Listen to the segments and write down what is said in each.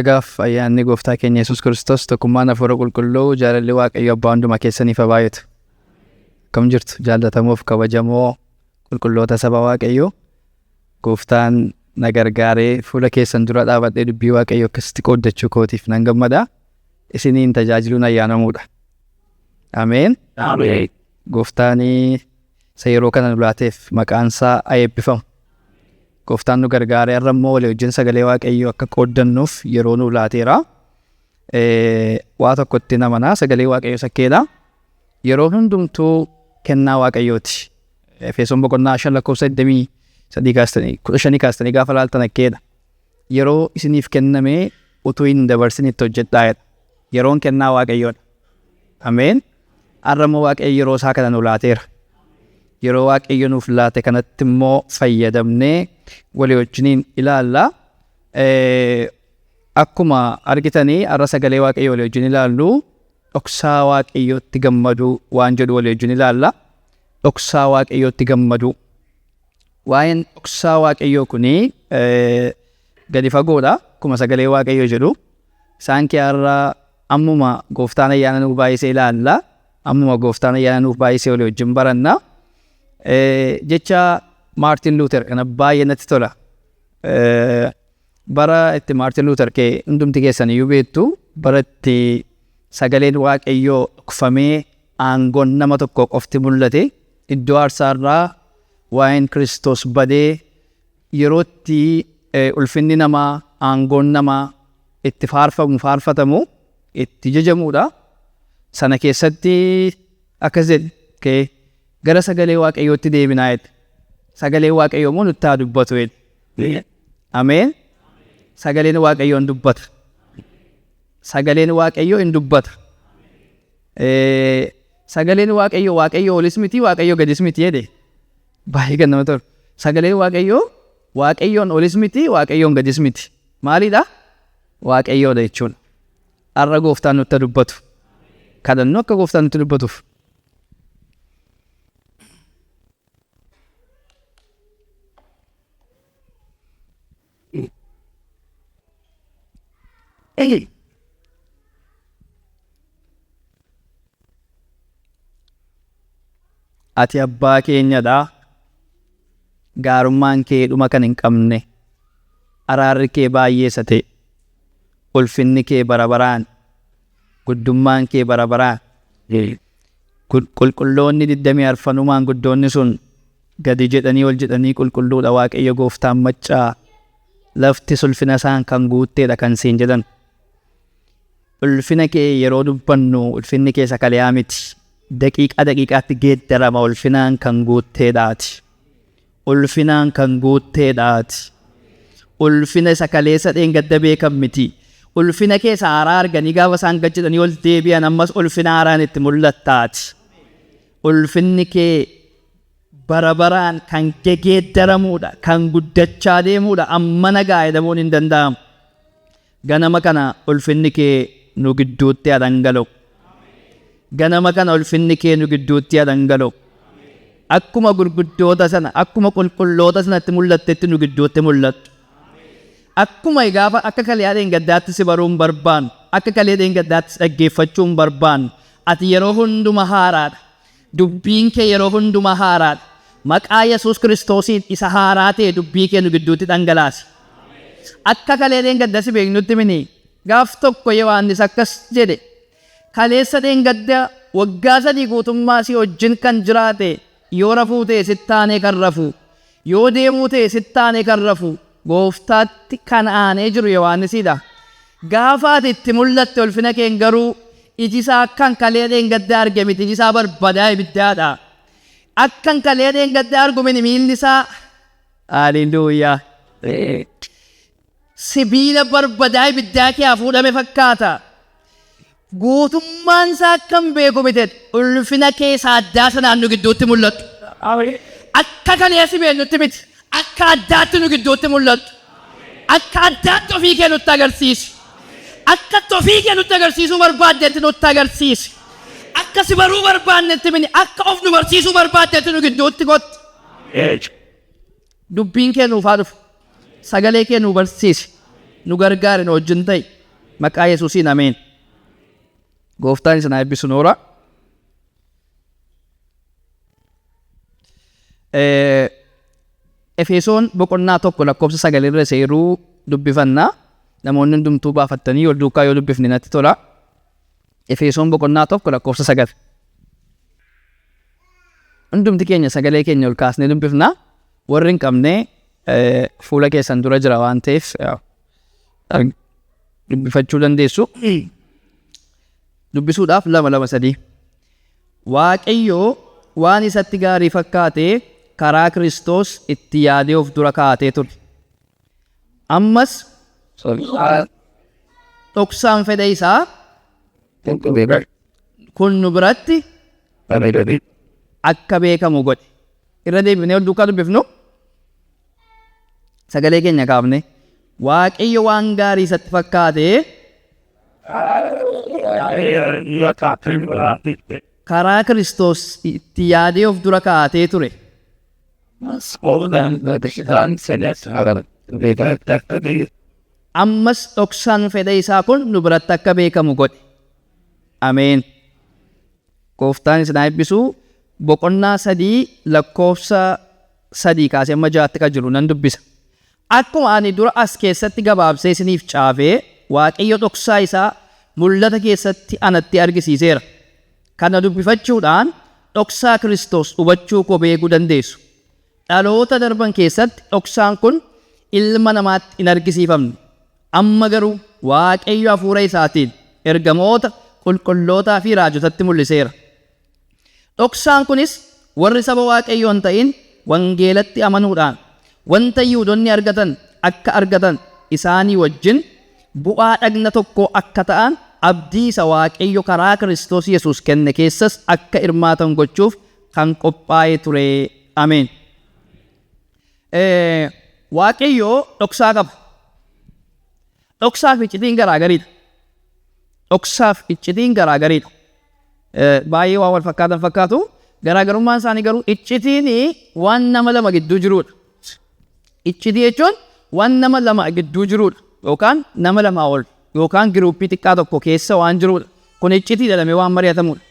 Nagaaf ayyaanni gooftaa keenya Yesuus Kiristoos tokkummaan hafuura qulqulluu jaalalli Waaqayyo abbaa hundumaa keessaniif haa baay'atu. Akkam jirtu jaallatamuuf kabajamoo qulqulloota saba Waaqayyoo. Gooftaan na gargaaree fuula keessan dura dhaabadhee dubbii Waaqayyoo akkasitti qooddachuu kootiif nan gammada. Isiniin tajaajiluun ayyaanamuudha. Ameen. Ameen. Gooftaan isa yeroo kana nu laateef maqaan isaa haa eebbifamu. Gooftaan nu gargaaree har'a immoo walii wajjin sagalee Waaqayyoo akka qooddannuuf yeroo nu laateera. Waa tokkotti namanaa sagalee Waaqayyoo sakkeedha. Yeroo hundumtuu kennaa Waaqayyooti. Efesoon boqonnaa 5:23 kaastanii gaafa laaltan akkeedha. Yeroo isiniif kennamee utuu hin dabarsin itti hojjedhaa. Yeroon kennaa Waaqayyoodha. Ameen. Har'a immoo Waaqayyo yeroo isaa kana nu laateera. Yeroo Waaqayyo nuuf laate kanatti immoo fayyadamnee walii wajjiniin ilaalla. Akkuma argitanii har'a sagalee Waaqayyo walii wajjin ilaallu dhoksaa Waaqayyootti gammaduu waan jedhu walii wajjin ilaalla. Dhoksaa Waaqayyootti gammaduu. Waa'een dhoksaa Waaqayyoo kunii gadi fagoodha. Akkuma sagalee Waaqayyoo jedhu. Isaan kee har'a ammuma gooftaan ayyaana nuuf baay'isee ilaalla. Ammuma gooftaan ayyaana nuuf baay'isee walii wajjin baranna. Jecha Maartin Luuter kana baay'ee natti tola. Bara itti Maartin Luuter kee hundumti keessan iyyuu beektu bara itti sagaleen Waaqayyoo dhokfamee aangoon nama tokko qofti mul'ate iddoo aarsaarraa waa'een Kiristoos badee yeroo itti ulfinni namaa aangoon namaa itti faarfatamu itti jajamuudha. Sana keessatti akkas jedhe gara sagalee Waaqayyootti deebinaa jedhe. Sagaleen Waaqayyoo immoo nutti haa dubbatu jedhe. Ameen. Sagaleen Waaqayyoo hin dubbata. Sagaleen Waaqayyoo hin dubbata. Sagaleen Waaqayyoo Waaqayyoo olis miti Waaqayyoo gadis miti jedhe. Baay'ee kan nama tolu. Sagaleen Waaqayyoo Waaqayyoon olis miti Waaqayyoon gadis miti. Maalidha? Waaqayyoodha jechuudha. Har'a gooftaan nutti dubbatu. Kadhannoo akka gooftaan nutti dubbatuuf. Ati abbaa keenyadha. Gaarummaan kee dhuma kan hin qabne. Araarri kee baay'eessa ta'e. Ulfinni kee bara baraan. Guddummaan kee bara baraan. Qulqulloonni 24 maanguddoonni sun gadi jedhanii ol jedhanii qulqulluudha Waaqayyo gooftaan maccaa. Lafti ulfina isaan kan guutteedha kan siin jedhan. Ulfina kee yeroo dubbannu ulfinni kee sakaliyaa miti. Daqiiqaatti geeddarama ulfinaan kan guutteedhaati. Ulfinaan kan guutteedhaati. Ulfina sakaleessa dheengadda beekan miti. Ulfina keessa haaraa arganii gaafa isaan gad jedhanii ol deebi'an ammas ulfina haaraan itti mul'attaati. Ulfinni kee bara baraan kan geeddaramuudha, kan guddachaa deemuudha, amma nagaa jedhamuun hin danda'amu. Ganama kana ulfinni kee nu gidduutti haa dhangala'u. Ganama kana ulfinni kee nu gidduutti haa dhangala'u. Akkuma gurguddoota sana, akkuma qulqulloota sanatti mul'attetti nu gidduutti mul'attu. Akkuma gaafa akka kalee dheengaddaatti si baruun barbaannu, akka kalee dheengaddaatti dhaggeeffachuun barbaannu, ati yeroo hunduma haaraadha. Dubbiin kee yeroo hunduma haaraadha. Maqaa Yesuus Kiristoosiin isa haaraa ta'e dubbii kee nu gidduutti dhangalaasi. Akka kalee dheengadda si beeknutti mini gaaf tokko Yohaannis akkas jedhe. Kaleessa dheengadda waggaa 3 guutummaa si wajjin kan jiraate yoo rafuu ta'e sittaanee kan rafu, yoo deemuu ta'e sittaanee kan rafu gooftaatti kan aanee jiru Yohaannisidha. Gaafa ati itti mul'atte ulfina keen garuu iji isaa akkan kalee dheengaddaa arge miti, iji isaa barbadaa ibiddaadha. Akkan kalee dheengaddaa argu mini miilli isaa haleluuyaa. Sibiila barbadaa ibiddaa kee fuudhame fakkaata. Guutummaan isaa akkam beeku miti ulfina keessa addaa sanaan nu gidduutti mul'atu. Akka kalee si beeknutti miti. Akka addaatti nu gidduutti mul'atu. Akka addaatti ofii kee nutti agarsiisi. Akka ofii kee nutti agarsiisuu barbaaddetti nutti agarsiisi. Akka si baruu barbaannetti mini akka of nu barsiisuu barbaaddetti nu gidduutti gotti. Dubbiin kee nuuf haa dhufu. Sagalee kee nu barsiisi. nu gargaare nu wajjin ta'e maqaa Yesuusiin ameen. Gooftaan isin haa eebbisu noora. Efesoon boqonnaa 1:9 seeruu dubbifannaa. Namoonni hundumtuu baafattanii ol duukaa yoo dubbifne natti tola. Efesoon boqonnaa 1:9. Hundumti keenya sagalee keenya ol kaasnee dubbifnaa. Warri hin qabne fuula keessan dura jira waan ta'eef dubbifachuu dandeessu. Dubbisuudhaaf 2:3. Waaqayyoo waan isatti gaarii fakkaatee karaa Kiristoos itti yaadee of dura kaa'atee ture. Ammas dhoksaan fedha isaa kun nu biratti akka beekamu godhe. Irra deebinee ol duukaa dubbifnu. Sagalee keenya kaafne. Waaqayyo waan gaarii isatti fakkaatee karaa Kiristoos itti yaadee of dura kaa'atee ture. Ammas dhoksaan fedha isaa kun nu biratti akka beekamu godhe. Ameen. Gooftaan isin haa eebbisu. Boqonnaa 3:3 kaasee amma 6 kan jiru nan dubbisa. Akkuma ani dura as keessatti gabaabsee isiniif caafee Waaqayyo dhoksaa isaa mul'ata keessatti anatti argisiiseera. Kana dubbifachuudhaan dhoksaa Kiristoos hubachuu koo beekuu dandeessu. Dhaloota darban keessatti dhoksaan kun ilma namaatti hin argisiifamne. Amma garuu Waaqayyo hafuura isaatiin ergamoota qulqullootaa fi raajotatti mul'iseera. Dhoksaan kunis warri saba Waaqayyoo hin ta'in wangeelatti amanuudhaan wanta Yihuudoonni argatan akka argatan isaanii wajjin bu'aa dhagna tokkoo akka ta'an abdii isa Waaqayyo karaa Kiristoos Yesuus kenne keessas akka hirmaatan gochuuf kan qophaa'ee ture. Ameen. Waaqayyo dhoksaa qaba. Dhoksaaf iccitiin garaagariidha. Dhoksaaf iccitiin garaagariidha. Baay'ee waan wal fakkaatan fakkaatu. Garaagarummaan isaanii garuu iccitiin waan nama lama gidduu jiruudha. Iccitii jechuun waan nama lama gidduu jiruudha. Yookaan nama lama ol yookaan giruuppii xiqqaa tokko keessa waan jiruudha. Kun iccitii jedhamee waan mari'atamuudha.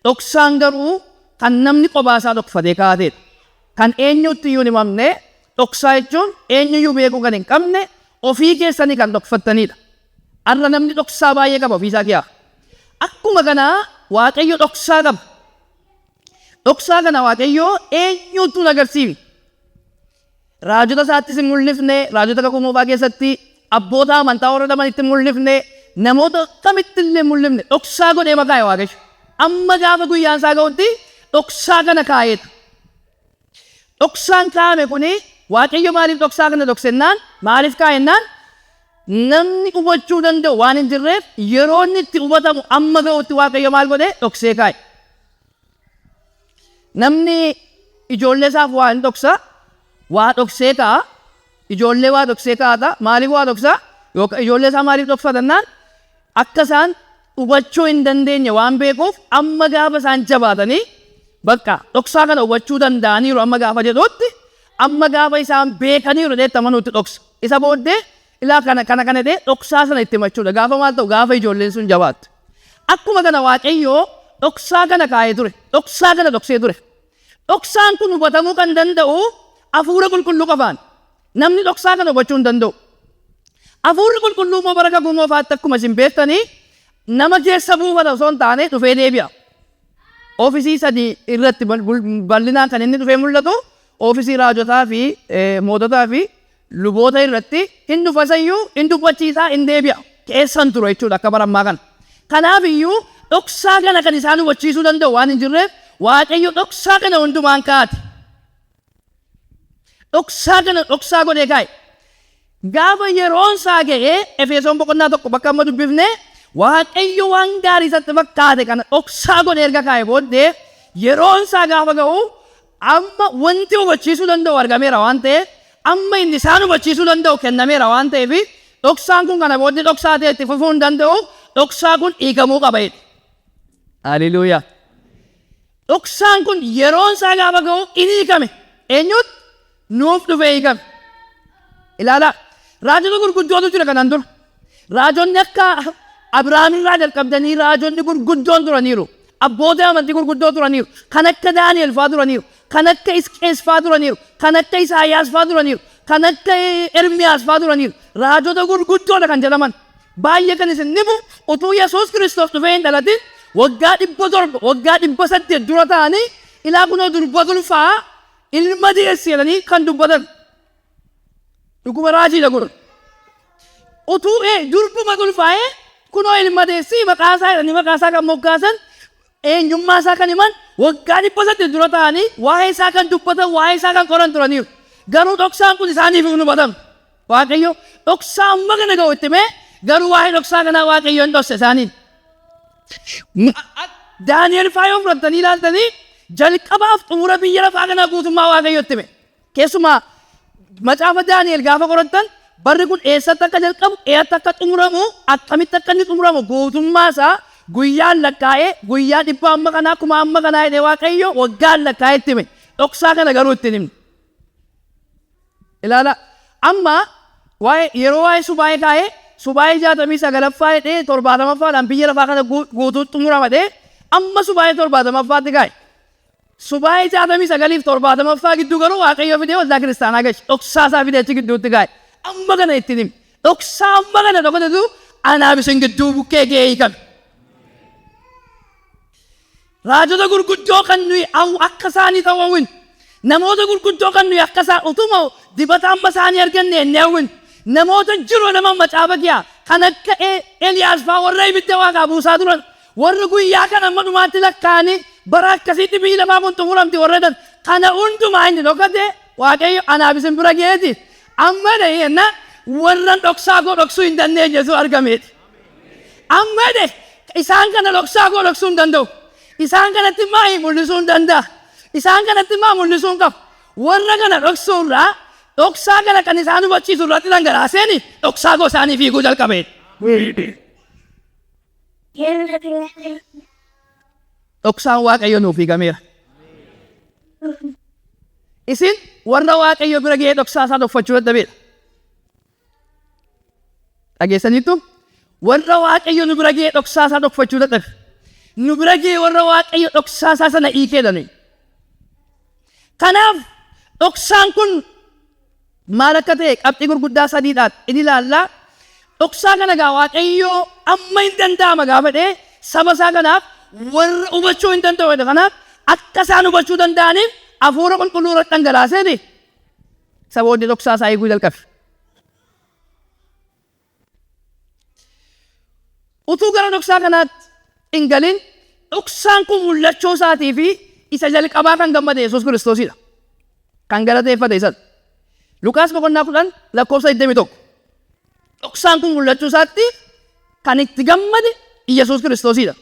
Dhoksaan garuu kan namni qophaa dhokfatee kaa'ateedha. Kan eenyutti iyyuu hin himamne. Dhoksaa jechuun eenyuyyuu beekuu kan hin qabne ofii keessanii kan dhokfattanidha. Har'a namni dhoksaa baay'ee qaba ofiisaa keessaa. Akkuma kanaa Waaqayyo dhoksaa qaba. Dhoksaa kana Waaqayyo eenyuutu hin agarsiifne. Raajota isaattis hin mul'ifne, raajota kakuu moofaa keessatti abboota amantaa warra dhamanitti hin mul'ifne, namoota kamitti illee hin mul'ifne. Dhoksaa godhee maqaa Waaqayyo. Amma gaafa guyyaan isaa ga'utti dhoksaa kana kaa'eeta. Dhoksaan kaa'ame kuni Waaqayyo maaliif dhoksaa kana dhoksennaan maaliif kaa'ennaan namni hubachuu danda'u waan hin jirreef yeroo inni itti hubatamu amma ga'utti Waaqayyo maal godhee dhoksee kaa'e. Namni ijoollee isaaf waa hin dhoksa waa dhoksee kaa'a. Ijoollee waa dhoksee kaa'ata. Maaliif waa dhoksaa? Yookaan ijoollee isaa maaliif dhokfatannaan akka isaan hubachuu hin dandeenye waan beekuuf amma gaafa isaan jabaatanii bakka dhoksaa kana hubachuu danda'aniiru amma gaafa jedhutti amma gaafa isaan beekaniiru deetta manuutti dhoksa. Isa booddee ilaa kana ta'e dhoksaa sana itti himachuudha. Gaafa maal ta'u gaafa ijoolleen sun jabaattu. Akkuma kana Waaqayyoo dhoksaa kana kaa'ee ture. Dhoksaa kana dhoksee ture. Dhoksaan kun hubatamuu kan danda'u hafuura qulqulluu qofaan. Namni dhoksaa kana hubachuu hin danda'u. Hafuurri qulqulluu moo bara kakuu moofaatti akkuma isin beektanii nama keessa buufata osoo hin taane dhufee deebi'a. Oofisii 3 irratti bal'inaan kan inni dhufee mul'atu oofisii raajotaa fi moototaa fi luboota irratti hin dhufasayyuu hin dubbachiisaa hin deebi'a. Keessan ture jechuudha akka bara ammaa kana. Kanaaf iyyuu dhoksaa kana kan isaan hubachiisuu danda'u waan hin jirreef Waaqayyo dhoksaa kana hundumaan kaa'ate. Dhoksaa kana dhoksaa godhee kaa'e. Gaafa yeroon isaa ga'ee Efesoon boqonnaa 1 bakka amma dubbifne Waaqayyo waan gaarii isatti fakkaate kana dhoksaa godhee erga kaa'e booddee yeroon isaa gaafa ga'u amma wanti hubachiisuu danda'u argameera waan ta'eef amma inni isaan hubachiisuu danda'u kennameera waan ta'eef dhoksaan kun kana booddee dhoksaa ta'e itti fufuu hin danda'u. Dhoksaa kun hiikamuu qaba. Haleluuyaa. Dhoksaan kun yeroon isaa gaafa ga'u inni hiikame. Eenyutti? Nuuf dhufee hiikame. Ilaalaa. Raajota gurguddootu jira kanaan dura. Raajonni akka Abrahaamii jalqabdanii raajonni gurguddoon turaniiru. Abboota amantii gurguddoo turaniiru. Kan akka Daani'el fa'aa turaniiru. Kan akka Hisqiyaas fa'aa turaniiru. Kan akka Isaayyaas fa'aa turaniiru. Kan akka Ermiyaas fa'aa turaniiru. Raajota gurguddoodha kan jedhaman. Baay'ee kan isin dhibu utuu Yesuus Kiristoos dhufee hin dhalatin waggaa 700 waggaa 800 dura ta'anii ilaa kunoo durba ulfaa ilma deesse jedhanii kan dubbatan. Dhuguma raajiidha kun. Utuu durbuma ulfaa'ee kunoo ilma deesse maqaasaa jedhanii maqaasaa kan moggaasan eenyummaa isaa kan himan waggaa 800 dura ta'anii waa'ee isaa kan dubbatan waa'ee isaa kan qoran turaniiru. Garuu dhoksaan kun isaaniif hin hubatamu. Waaqayyo dhoksaa amma kana ga'u itti mee garuu waa'ee dhoksaa kanaa Waaqayyo hin dhosse isaaniin. Daani'el fa'aa yoo fudhattanii ilaaltanii jalqabaaf xumura biyya lafaa kanaa guutummaa Waaqayyotti hime. Keessumaa macaafa Daani'el gaafa qorattan barri kun eessatti akka jalqabu eessatti akka xumuramu akkamitti akka inni xumuramu guutummaa isaa guyyaan lakkaa'ee guyyaa 100 amma kanaa akkuma amma kanaa jedhee Waaqayyo waggaan lakkaa'etti hime. Dhoksaa kana garuu ittiin himne. Ilaala amma yeroo waa'ee subaayee kaa'ee subaayee 69ffaa jedhee 70ffaadhaan biyya lafaa kana guutuutti xumuramadhee amma subaayee 70ffaatti kaa'e. Subaayee 69 fi 70ffaa gidduu garuu Waaqayyo fidee waldaa kiristaanaa galche. Dhoksaa isaa fidee achi gidduutti kaa'e. Amma kana ittiin himne. Dhoksaa amma kana dhokatatu anaaf isin gidduu bukkee ga'ee hiikame. Raajota gurguddoo kan nuyi akka isaanii ta'uun namoota gurguddoo kan nuyi akka isaan utuma dibata amma isaanii arganne hin hawwin. Namoota jiru nama macaafa kiyaa kan akka Eliyaas fa'aa warra ibidda waaqaa buusaa turan warra guyyaa kana amma dhumaatti lakkaa'anii bara akkasiitti biyyi lafaa kun xumuramti warra dan kana hundumaa inni dhokate Waaqayyo anaaf isin bira geeti. Amma dheeyyenna warra dhoksaa koo dhoksuu hin dandeenye Yesuus argameeti. Amma isaan kana dhoksaa koo dhoksuu hin danda'u. Isaan kanatti maa'ii mul'isuu hin danda'a. Isaan kanatti maa mul'isuu hin qabu. Warra kana dhoksuu irraa dhoksaa kana kan isaan hubachiisu irratti dhangalaaseen dhoksaa koo isaanii fiiguu jalqabeeti. Dhoksaan Waaqayyo nuuf fiigameera. Isin warra Waaqayyo bira ga'ee dhoksaa isaa dhokfachuu dadhabeedha. Dhageessaniittu warra Waaqayyo nu bira ga'ee dhoksaa isaa dhokfachuu dadhabe. Nu bira ga'ee warra Waaqayyo dhoksaa isaa sana hiikee dhalanii. Kanaaf dhoksaan kun maal akka ta'e qabxii gurguddaa sadiidhaan inni ilaallaa. Dhoksaa kana gaa Waaqayyo amma hin danda'ama gaafa dhee saba isaa kanaaf warra hubachuu hin danda'u. Kanaaf akka isaan hubachuu danda'aniif hafuura qulqulluu irratti dhangalaaseeti saboonni dhoksaa isaa eeguu jalqabe. Utuu gara dhoksaa kanaatti hin galin dhoksaan kun mul'achuu isaatii fi isa jalqabaa kan gammade Yesuus Kiristoosidha. Kan galateeffate isatti. Lukaas 10:21. Dhoksaan kun mul'achuu isaatti kan itti gammade Yesuus Kiristoosidha.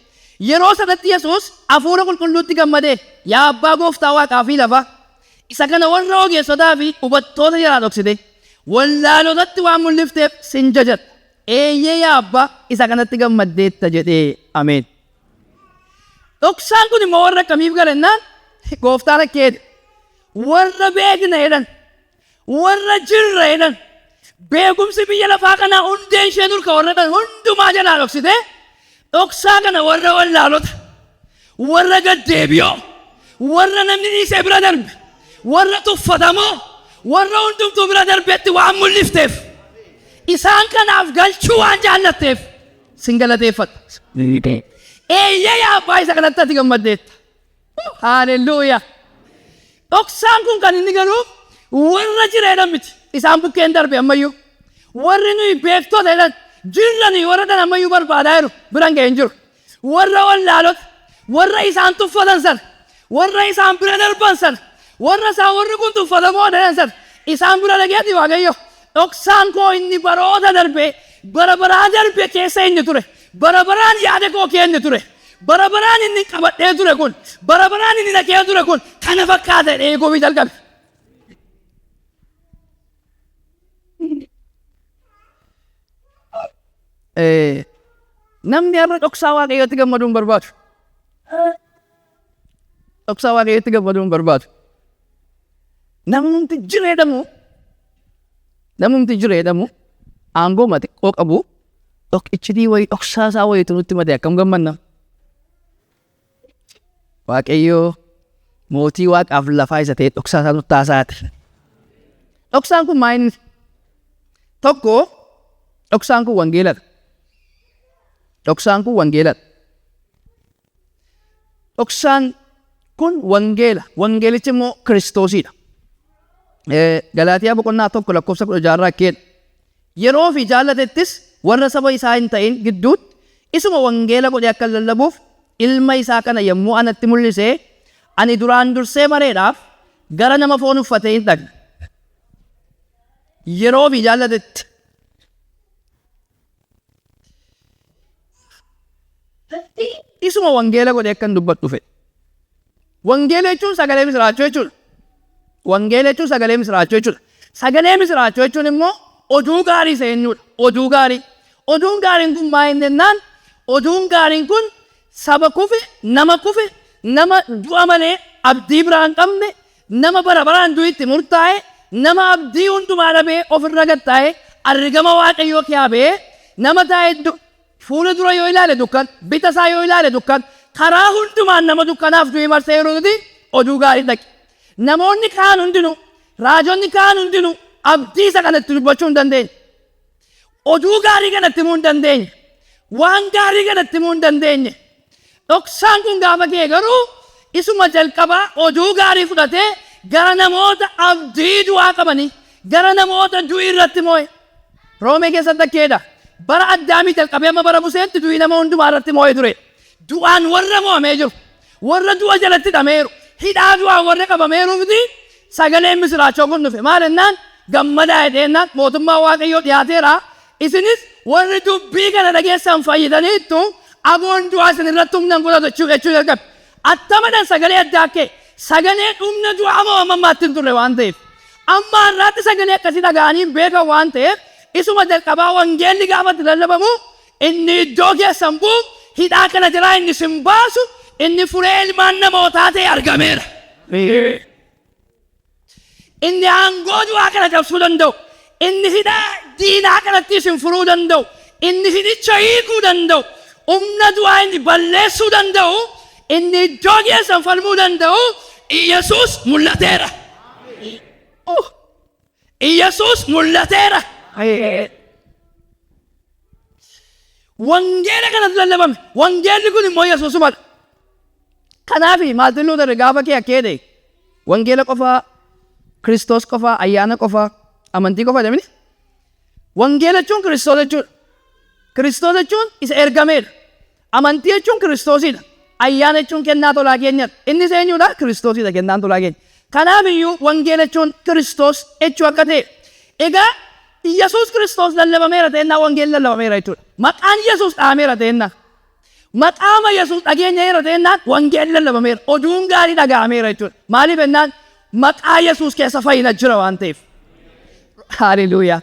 Yeroo sanatti Yesuus hafuura qulqulluutti gammade yaa abbaa gooftaa waaqaa fi lafaa isa kana warra ogeessotaa fi hubattoota jalaa dhoksite wallaalotatti waan mul'ifteef sin jajadha. Eeyyee yaa abbaa isa kanatti gammaddeetta jedhee ameen. Dhoksaan kun immoo warra akkamiif galannaan gooftaa rakkeeti. Warra beekna jedhan warra jirra jedhan beekumsi biyya lafaa kanaa hundeen ishee durka warra dhan hundumaa jalaa dhoksite dhoksaa kana warra wallaalota warra gaddeebi'oo warra namni dhiisee bira darbe warra tuffatamoo warra hundumtuu bira darbeetti waan mul'ifteef isaan kanaaf galchuu waan jaallatteef sin galateeffadha. Eeyyee yaa abbaa isa kanatti ati gammaddeetta. Haalelluuyaa. Dhoksaan kun kan inni galuuf warra jireedhan miti isaan bukkeen darbe ammayyuu warri nuyi beektoota jedhan jirranii warra dhan ammayyuu barbaadaa jiru biran ga'een jiru warra wallaalota warra isaan tuffatan sana warra isaan bira darban sana warra isaan warri kun tuffatamoo jedhan sana isaan bira dhageeti Waaqayyo dhoksaan koo inni baroota darbe bara baraa darbe keessa inni ture bara baraan yaada koo keenya ture bara baraan inni qabadhee ture kun bara baraan inni dhaqee ture kun kana fakkaata eeguu fi jalqabe. Namni har'a dhoksaa Waaqayyootti gammaduu hin barbaadu. Dhoksaa Waaqayyootti gammaduu hin barbaadu. Namumti jireedhamu aangoo xiqqoo qabu iccitii wayii dhoksaa isaa wayiitu nutti mate akkam gammanna. Waaqayyoo mootii waaqaaf lafaa isa ta'e dhoksaa isaa nutti haasaate. Dhoksaan kun maal inni? Tokko dhoksaan kun wangeeladha. Dhoksaan kun wangeeladha. Dhoksaan kun wangeela. Wangeelichi immoo Kiristoosidha. Galaatiyaa boqonnaa 1:16 keessa yeroo fi jaallatettis warra saba isaa hin ta'in gidduutti isuma wangeela godhee akka lallabuuf ilma isaa kana yommuu anatti mul'isee ani duraan dursee mareedhaaf gara nama foon uffatee hin dhaqne. Yeroo fi jaallatetti isuma wangeela godhee akka dubbadhu fedhe. Wangeela jechuun sagalee misiraachuu jechuudha. Wangeela jechuun sagalee misiraachuu jechuudha. Sagalee misiraachuu jechuun immoo oduu gaarii seenyuudha. Oduu gaarii. Oduun gaariin kun maal inni jennaan? Oduun gaariin kun saba kufe, nama du'a malee abdii biraan qabne, nama bara baraan du'itti murtaa'e, nama abdii hundumaa dhabee ofirra gattaa'e, argama Waaqayyoo yaabee, nama taa'e fuula dura yoo ilaale dukkan, bita isaa yoo ilaale dukkan, karaa hundumaan nama dukkanaaf du'i marsee yeroo oduu gaarii dhaqe. Namoonni kaan hundinuu, raajonni kaan hundinuu abdii isa kanatti dubbachuu hin dandeenye. Oduu gaarii kanatti himuu hin dandeenye. Waan gaarii kanatti himuu hin dandeenye. Dhoksaan kun gaafa kee garuu isuma jalqabaa oduu gaarii fudhatee gara namoota abdii du'aa qabanii, gara namoota du'ii irratti moo'e. Roomee keessatti akkeedha. Bara Addaamii jalqabee amma bara Museetti du'ii nama hundumaa irratti moo'e ture. Du'aan warra mo'amee jiru. Warra du'a jalatti hidhameeru. Hidhaa du'aan warra qabameeru miti sagaleen misiraachoo kun dhufe. Maal jennaan? Gammadaa jedheenaan mootummaa Waaqayyoo dhiyaateera. Isinis warri dubbii kana dhageessan fayyadaniittu aboon du'aa isin irratti humna godhatu jechuu jalqabe. Attamadan sagalee addaa kee sagalee humna du'aa moo ammaatti hin turre waan ta'eef. Amma irratti sagalee akkasii dhaga'anii beekan waan ta'eef isuma jalqabaa wangeelli gaafatti lallabamu inni iddoo keessan bu'u hidhaa kana jiraa inni sin baasu inni furee ilmaan namootaa ta'e argameera. Inni aangoo du'aa kana cabsuu danda'u. Inni hidhaa diinaa kanatti isin furuu danda'u. Inni hidhicha hiikuu danda'u. Humna du'aa inni balleessuu danda'u. Inni iddoo keessan falmuu danda'u. Iyesuus mul'ateera. Iyesuus mul'ateera. Wangeela kanatti lallabame. Wangeelli kun immoo Yesuusumadha. Kanaaf Maartin Luuter gaafa kee akkeedhe wangeela qofaa, Kiristoos qofaa, ayyaana qofaa, amantii qofaa jedhamini. Wangeela jechuun Kiristoos jechuudha. Kiristoos jechuun isa ergameedha. Amantii jechuun Kiristoosidha. Ayyaana jechuun kennaa tolaa keenyadha. Inni eenyudha? Kiristoosidha kennaan tolaa keenya. Kanaaf iyyuu wangeela jechuun Kiristoos jechuu akka ta'e. Egaa Yesuus Kiristoos lallabameera ta'ennaa wangeelli lallabameera jechuudha. Maqaan Yesuus dhaameera ta'ennaa. Maqaama Yesuus dhageenyeera ta'ennaan wangeelli lallabameera. Oduun gaarii dhaga'ameera jechuudha. Maaliif jennaan maqaa Yesuus keessa fayyina jira waan ta'eef. Haleluuyaa.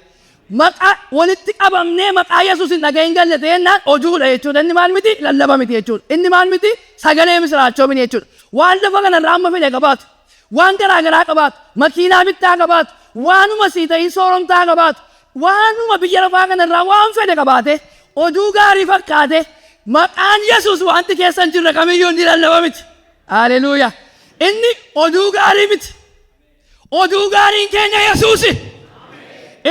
Maqaa walitti qabamnee maqaa Yesuus hin dhagahin galle ta'ennaan oduudha jechuudha. Inni maal miti? Lallaba miti jechuudha. Inni maal miti? Sagalee misiraachoo miti jechuudha. Waan lafa kanarraa amma fedhe qabaatu. Waan garaa garaa qabaatu. Makiinaa bittaa qabaatu. Waanuma sii ta'ii sooromtaa qabaatu. Waanuma biyya lafaa kanarraa waan fedhe qabaate oduu gaarii fakkaate maqaan Yesuus wanti keessan jirre kamiyyuu ni lallaba miti. Haleluuyaa. Inni oduu gaarii miti. Oduu gaariin keenya Yesuusi.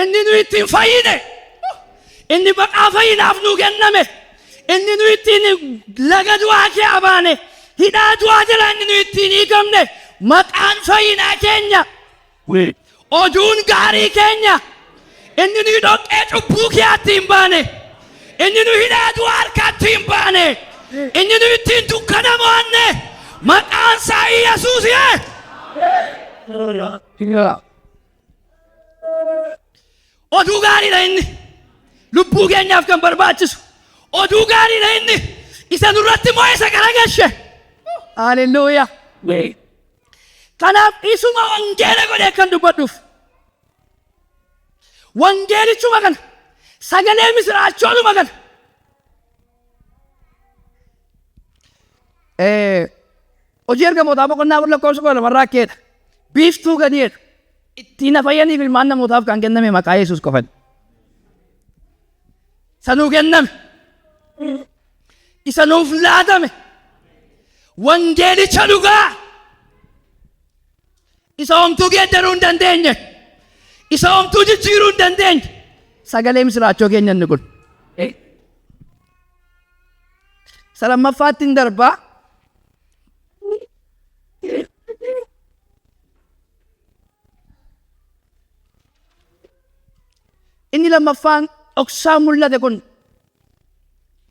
Inni nu ittiin fayyine. Inni baqaa fayyinaaf nu kenname. Inni nu ittiin laga du'aa kee abaane. Hidhaa du'aa jala inni nu ittiin hiikamne. Maqaan fayyinaa keenya. Oduun gaarii keenya. Inni nu dhoqqee cubbuu keetti hin baane. Inni nu hidhaa du'aa harkatti hin baane. Inni nu ittiin dukkana mo'anne. Maqaan isaa Yesuus. Oduu gaariidha inni. Lubbuu keenyaaf kan barbaachisu. Oduu gaariidha inni. Isa nurratti moo'e isa garagalche. Haleluuyaa. Kanaaf isuma wangeela godhee kan dubbadhuuf. Wangeelichuma kana. Sagalee misiraachoodhuma kana. Hojii ergamootaa boqonnaa 4:2 keessa. Biiftuu gadiidha. Ittiin fayyaniif ilmaan namootaaf kan kenname maqaa Yesuus qofadha. sanuu kenname, isa nuuf laatame, wangeelicha dhugaa, isa homtuu geeddaruu hin dandeenye, isa homtuu jijjiiruu hin dandeenye, sagalee misiraachoo keenya inni kun. Isa lammaffaatti hin darbaa. Inni lammaffaan dhoksaa mul'ate kun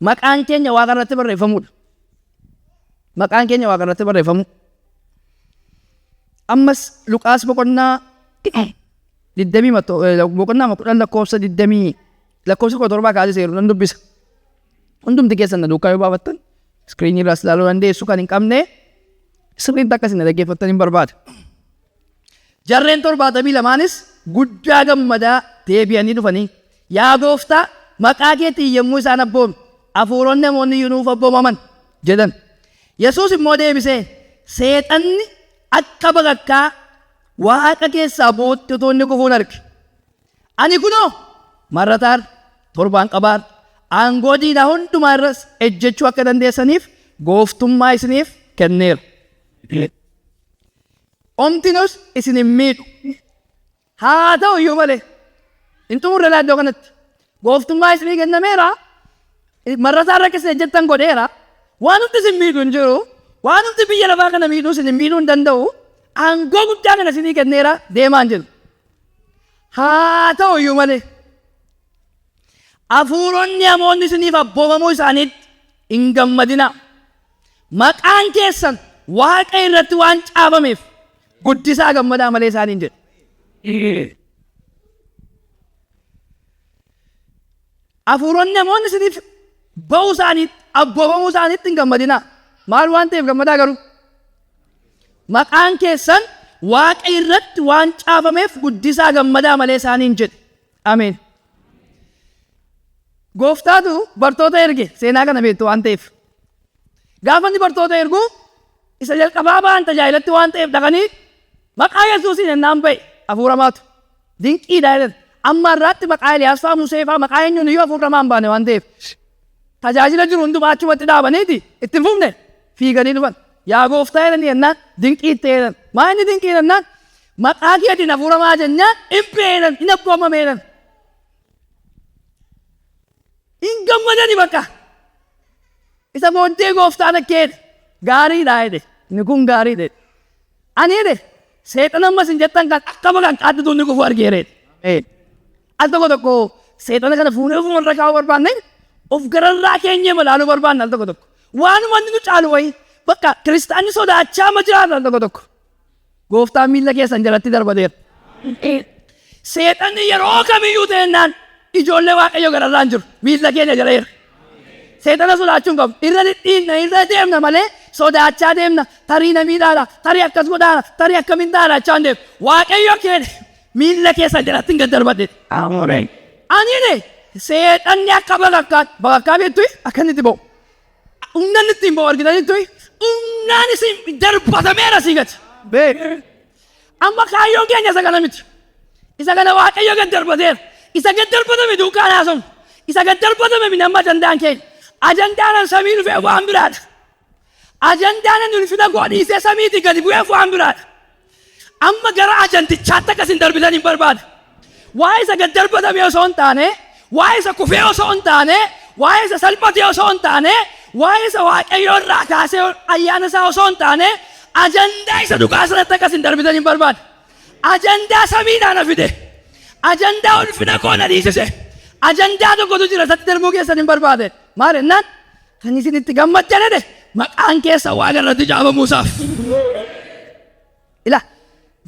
maqaan keenya Waaqa irratti barreeffamudha. Maqaan keenya Waaqa irratti barreeffamu. Ammas Luqaas boqonnaa 20 boqonnaa 10 lakkoofsa 17 kaasee seeru nan dubbisa. Hundumti keessan na duukaa yoo baafattan iskiriinii irraas ilaaluu dandeessu kan hin qabne sirriitti akkasiin dhaggeeffattan hin barbaada. Jarreen 72 guddaa gammadaa deebi'anii dhufanii yaa gooftaa maqaa keetiin yommuu isaan abbooman hafuuronni namoonni iyyuu nuuf abboomaman jedhan. Yesuus immoo deebisee seexanni akka bakakkaa Waaqa keessaa bu'utti utuu inni kufuun arge. Ani kunoo marrataan torbaan qabaan aangoo diinaa hundumaa irras ejjechuu akka dandeessaniif gooftummaa isiniif kenneera. Omtinus isin hin miidhu. Haa ta'u iyyuu malee hin xumurre iddoo kanatti gooftummaa isinii kennameera. Marrataan rakkisne ejjettan godheera. Waan hundi isin miidhu hin jiru. Waan hundi biyya lafaa kana miidhuu isin miidhuu hin danda'u. Aangoo guddaa kana isinii kenneera deemaan jedhu. Haa ta'u iyyuu malee hafuuronni namoonni isiniif abboomamuu isaaniitti hin gammadinaa. Maqaan keessan Waaqa irratti waan caafameef guddisaa gammadaa malee isaaniin jedhe. Hafuuronni namoonni isiniif ba'uu isaaniitti abboomamuu isaaniitti hin gammadinaa. Maal waan ta'eef gammadaa garuu? Maqaan keessan Waaqa irratti waan caafameef guddisaa gammadaa malee isaaniin jedhe. Ameen. Gooftaatu bartoota erge seenaa kana beektu waan ta'eef. Gaafa inni bartoota ergu isa jalqabaa ba'an tajaajilatti waan ta'eef dhaqanii maqaa Yesuusiin ennaan ba'e hafuuramaatu. Dinqiidha jedhan. Amma irraatti maqaa Eeliyaas fa'aa Musee fa'aa maqaa eenyuun iyyuu hafuuramaan baane waan ta'eef. Tajaajila jiru hundumaa achumatti dhaabaniiti itti hin fufne fiiganii dhufan. Yaa gooftaa jedhanii ennaan dinqii itti jedhan. Maa inni dinqii jennaan maqaa keetiin hafuuramaa jennaan hin beelan hin abboomame jedhan. Hin gammadani bakka. Isa booddee gooftaan akkeedhe gaariidha jedhe. Inni kun gaariidha jedhe. Ani jedhe seexana ammas hin jettan kan akka bakan qaadditu inni kufu argeeredha. Al tokko seexana kana fuunee fuuldura kaa'uu barbaanne of gararraa keenya malaaluu barbaanne al tokko. Waanuma inni nu caalu wayii bakka kiristaanni sodaachaa ma jiraata al tokko. Gooftaan miilla keessan jalatti darbateera. Seexanni yeroo kamiyyuu ta'ennaan ijoollee Waaqayyo gararraan jiru miilla keenya jaleera. Seexana sodaachuun qabu irra dhidhiinna irra deemna malee sodaachaa deemna tarii na miidhaadha tarii akkas godhaadha tarii akkamiin dhaadha achaan deemu Waaqayyo keenya miilla keessan jalatti hin gaddarbate. Ani seexanni akka bakakkaa beektu akka inni itti ba'u. Humnaan ittiin ba'u argitanitti humnaan isin darbatameera sii gati. Amma kaayyoon keenya isa kana miti. Isa kana Waaqayyo gad darbateera. Isa gad darbatame duukaan haasofnu. Isa gad darbatame minamma ajandaan keenya. Ajandaan samii dhufee waan biraadha. Ajandaan ulfina godhiisee samiitii gadi bu'eef waan biraadha. Amma gara ajandichaatti akkasin darbitan hin barbaada. Waa'ee isa gad darbatame osoo hin taane, waa'ee isa kufee osoo hin taane, waa'ee isa salphatee osoo hin taane, waa'ee isa Waaqayyo irraa kaasee ayyaana isaa osoo hin taane, ajandaa isa dhugaa sanatti akkasin darbitan hin barbaada. Ajandaa samiidhaan na fide. Ajandaa ulfina koo na dhiisise. Ajandaa tokkotu jira isatti darbuu keessan hin barbaade. Maal jennaan kan isin itti gammaddan jedhe maqaan keessan Waaqa irratti caafamuusaaf. Ila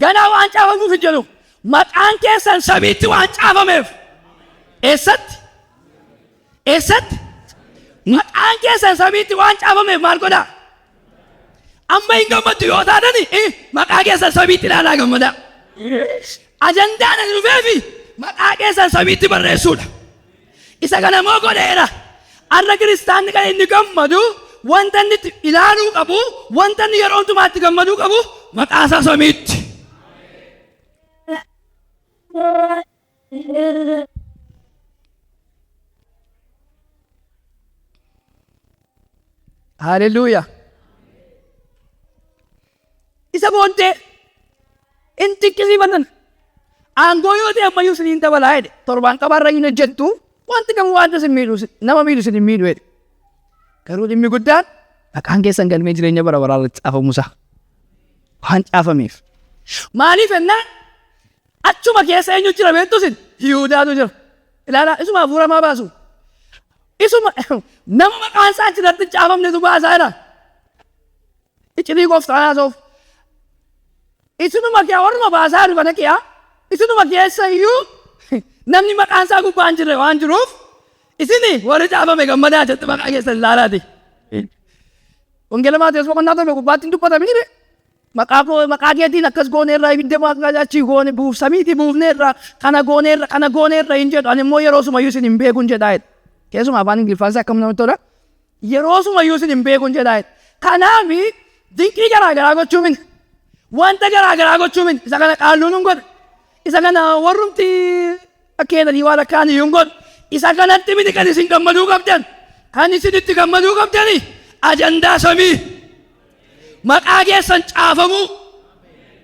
ganaa waan caafamuuf hin jedhu maqaan keessan samiitti waan caafameef. Eessatti? Eessatti? Maqaan keessan samiitti waan caafameef maal godhaa? Amma hin gammaddu yoo taatani maqaa keessan samiitti ilaalaa gammadaa. Ajandaan ani dhufeefi maqaa keessan samiitti barreessuudha. Isa kana moo godheera. Har'a kiristaanni kan inni gammadu wanta inni ilaaluu qabu wanta inni yeroo hundumaatti gammaduu qabu maqaa isaa samiitti. Hallelujah. Isa booddee inni xiqqisiifatan aangoo yoo ta'e ammayyuu isiniin dabalaa jedhe torbaan qabaarra hin hojjettu wanti kamuu wanta isin miidhu nama miidhu isin hin miidhu jedhe. Garuu dhimmi guddaan maqaan keessan galmee jireenya bara baraa irratti caafamuusaa waan caafameef. Maaliif ennaan achuma keessa eenyu jira beektu isin Yihuudaatu jira. Ilaalaa isuma hafuuramaa baasu. Isuma nama maqaan isaa achirratti caafamnetu baasaa jedha. Iccitii gooftaan haasa'uuf. Isinuma kee warruma baasaa jiru kana kee isinuma keessa iyyuu namni maqaan isaa gubbaa hin jirre waan jiruuf isini warri caafame gammadaa jettu maqaa keessan ilaalaati. Wangeela Maatewos boqonnaa torba gubbaatti hin dubbatamine maqaa keetiin akkas gooneerraa ibidda achii goone samiitii buufneerraa kana gooneerra hin jedhu ani immoo yeroo sumayyuu isin hin beekun jedhaa jedha. Keessumaa afaan Ingiliffaas akkam namatti tola. Yeroo sumayyuu isin hin beekun jedhaa jedha. Kanaaf dinqii garaagaraa gochuu miti. Wanta garaagaraa gochuu miti. Isa kana qaalluun hin godhu. Isa kana warrumti akkeedanii waan akkaan iyyuu hin godhu. Isa kanatti miti kan isin gammaduu qabdan. Kan isin itti gammaduu qabdani ajandaa samii. Maqaa keessan caafamuu.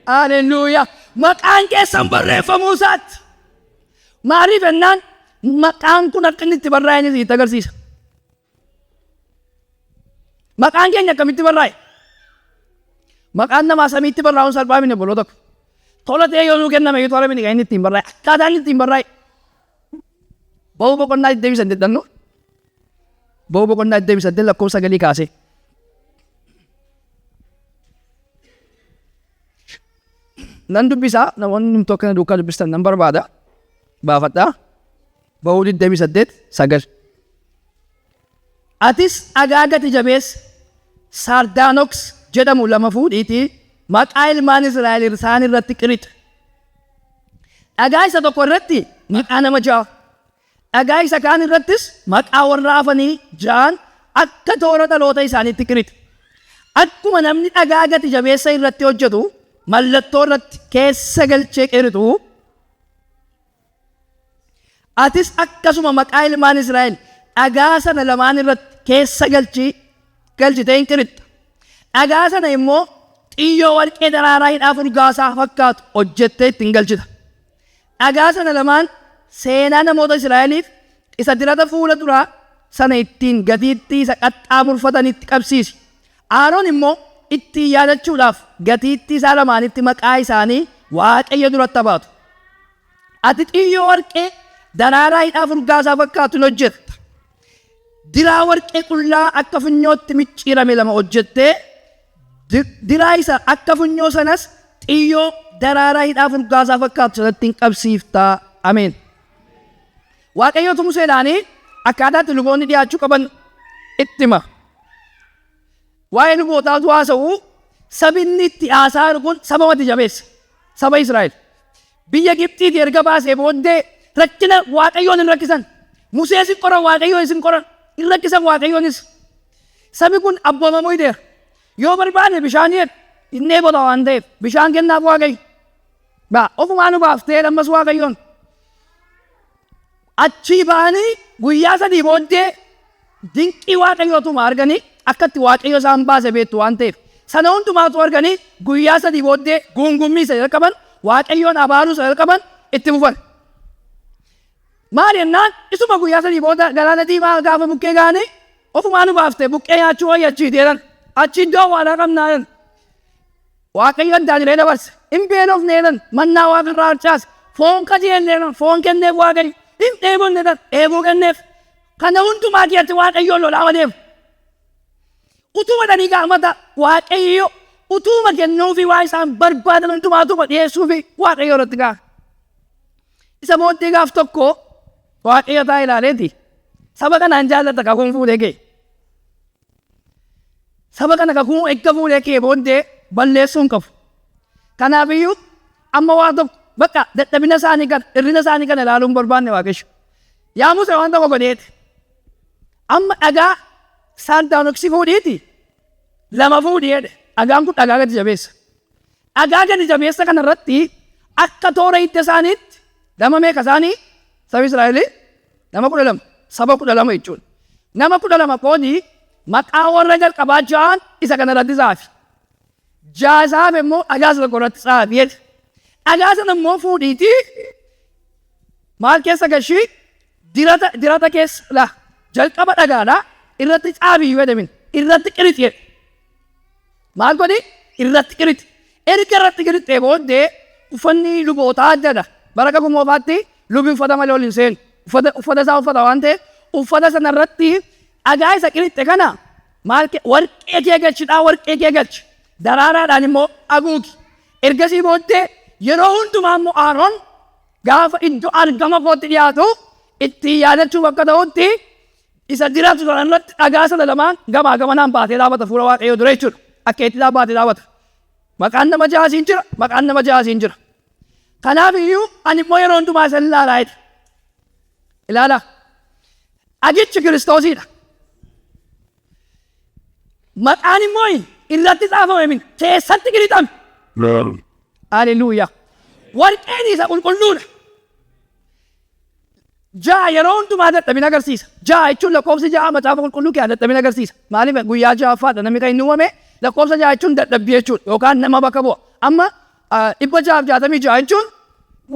Haleluuyaa. Maqaan keessan barreeffamuu isaatti. Maaliif ennaan maqaan kun akka inni itti barraa'e ni itti agarsiisa. Maqaan keenya akkamitti barraa'e? Maqaan namaa samiitti barraa'uun salphaa miti boloo tokko. Tola ta'ee yoo nuu kenname yoo tola miti kan inni ittiin barraa'e. Akkaataa inni ittiin barraa'e. Ba'uu boqonnaa 28 dhannu. Ba'uu boqonnaa 28 lakkoofsa 9 kaasee. Nan dubbisaa namoonni numtoo akkana duukaa dubbistan nan barbaada. Baafadhaa. Ba'uu 28 9. Atis dhagaa gati jabeessa Sardaanoks jedhamu lama fuudhiitii maqaa ilmaan Israa'el isaan irratti qirixi. Dhagaa isa tokko irratti maqaa nama ja'a. Dhagaa isa kaan irrattis maqaa warra hafanii ja'an akka toora dhaloota isaaniitti qirixi. Akkuma namni dhagaa gati jabeessa irratti hojjetu mallattoo irratti keessa galchee qirixu. Atis akkasuma maqaa ilmaan Israa'el dhagaa sana lamaan irratti keessa galchitee hin qirixxa. Dhagaa sana immoo xiyyoo warqee daraaraa hidhaa furgaasaa fakkaatu hojjettee ittiin galchita. Dhagaa sana lamaan seenaa namoota Israa'eliif isa dirata fuula duraa sana ittiin gatiittii isa qaxxaamurfatanitti qabsiisi. Aaroon immoo ittiin yaadachuudhaaf gatiittii isaa lamaanitti maqaa isaanii Waaqayyo duratti abaatu. Ati xiyyoo warqee daraaraa hidhaa furgaasaa fakkaatu hin hojjetta. Diraa warqee qullaa akka funyootti micciirame lama hojjettee diraa isa akka funyoo sanas xiyyoo daraaraa hidhaa furgaasaa fakkaatu sanatti hin qabsiiftaa. Ameen. Waaqayyootu Museedhaanii akkaataatti luboonni dhiyaachuu qaban itti hima. Waa'ee lubootaatu haasa'u sabinni itti haasa'u kun saba mati jabeessa. Saba Israa'el. Biyya Gibxiitii erga baasee booddee rakkina Waaqayyoon hin rakkisan. Musees hin qoran Waaqayyoon hin qoran. Hin rakkisan Waaqayyoonis. Sabi kun abboomamuu hideera. Yoo barbaade bishaan hin dheebota waan ta'eef bishaan kennaaf Waaqayyo. Ofumaa nu baaftee ammas Waaqayyoon. Achii ba'anii guyyaa 3 booddee dinqii Waaqayyootuma arganii akkatti Waaqayyo isaan baase beektu waan ta'eef. Sana hundumaatu arganii guyyaa 3 booddee guungummii isa jalqaban Waaqayyoon abaaruu isa jalqaban itti fufan. Maal jennaan isuma guyyaa 3 booda galaana diimaa gaafa buqqee gaanii ofumaa nu baaftee buqqee nyaachuu wayya achii jedhan. Achi iddoo waadaa qabnaa jedhan. Waaqayyo addaan illee dabarse. Hin beelofne jedhan. Mannaa waaqa irraa harcaase. Foon qajeellee jedhan. Foon kenneef Waaqayyo. Hin dheebonne jedhan. Dheebuu kenneef. Kana hundumaa keessatti Waaqayyoon lolaa deemu. Utuma dhanii gaafata Waaqayyo utuma kennuufi waa isaan barbaadan hundumaatuma dhiyeessuufi Waaqayyo irratti gaafa. Isa booddee gaaf tokko Waaqayyo taa ilaaleeti. Saba kanaan jaallata kakuun fuudhee kee. Saba kana kakuun eegga fuudhee kee booddee balleessuu hin qabu. Kanaafiyyuu amma waa tokko bakka dadhabina isaanii kana hirrina isaanii kana ilaaluun barbaanne Waaqayyo. Yaa Musee waan tokko godheeti. Amma dhagaa Sardaanoksi fuudhiiti. 2 fuudhee dhagaan kun dhagaa gadi jabeessa. Dhagaa gadi jabeessa kana irratti akka toora hidda isaaniitti nama meeqa isaanii saba Israa'elii nama 12 saba 12 jechuudha. Nama 12 qoodii maqaa warra jalqabaa ja'an isa kanarratti xaafi. Ja'a isaaf immoo dhagaa isa tokko irratti xaafi jedhe. Dhagaa sana immoo fuudhiitii maal keessa gashii dirata keessa la jalqaba dhagaadha irratti xaafi jedhamin irratti qirixi jedhe. Maal godhi irratti qirixi. Erga irratti qirixee booddee uffanni lubootaa addadha. Bara kakuu lubi uffata malee ol hin seenu. Uffata isaa uffata waan ta'eef uffata sana irratti dhagaa isa qirixxe kana maal warqee kee galchidhaa warqee kee galchi. Daraaraadhaan immoo haguugi. Ergasii booddee yeroo hundumaa immoo Aaroon gaafa iddoo argama kootti dhiyaatu ittiin yaadachuuf akka ta'utti isa diratu sana irratti dhagaa sana lamaan gamaa gamanaan baatee dhaabata fuula Waaqayyoo dura jechuudha. Akka itti baatee dhaabata. Maqaan nama jaasiin jira. Maqaan nama jaasiin jira. Kanaaf iyyuu ani immoo yeroo hundumaa isa ilaalaa jedhe. Ilaala. Agichi Kiristoosiidha. Maqaan immoo irratti xaafame min keessatti qirixame. Haleluuyaa. Warqeen isa qulqulluudha. Ja'a yeroo hundumaa dadhabina agarsiisa. Ja'a jechuun lakkoofsi ja'a macaafa qulqulluu kee dadhabina agarsiisa. Maaliif guyyaa ja'affaadha namni kan inni uumame lakkoofsa ja'a jechuun dadhabbii jechuudha yookaan nama bakka bu'a. Amma 666 jechuun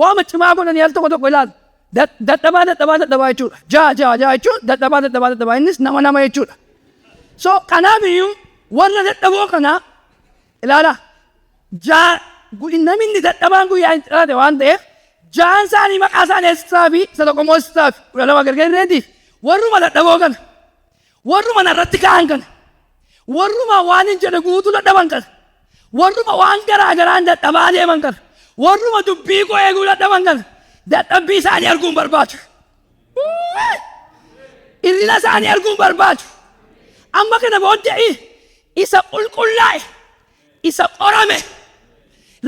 waama cimaa godhanii al tokko tokko ilaalu. Dadhabaa jechuudha. Ja'a jechuun dadhabaa innis nama jechuudha. So kanaaf iyyuu warra dadhaboo kana ilaala. Namni inni dadhabaan guyyaa hin xiraate waan ta'eef ja'an isaanii maqaa isaanii eessisaa fi isa tokko immoo eessisaa fi 12 gargaareetiif warruma dadhaboo kana warruma narratti ka'an kana warruma waan hin jedhe guutuu dadhaban kana warruma waan garaa garaan dadhabaa deeman kana warruma dubbii koo eeguu dadhaban kana dadhabbii isaanii arguun barbaadu. Hirrina isaanii arguun barbaadu. Amma kana booddee isa qulqullaa'e isa qorame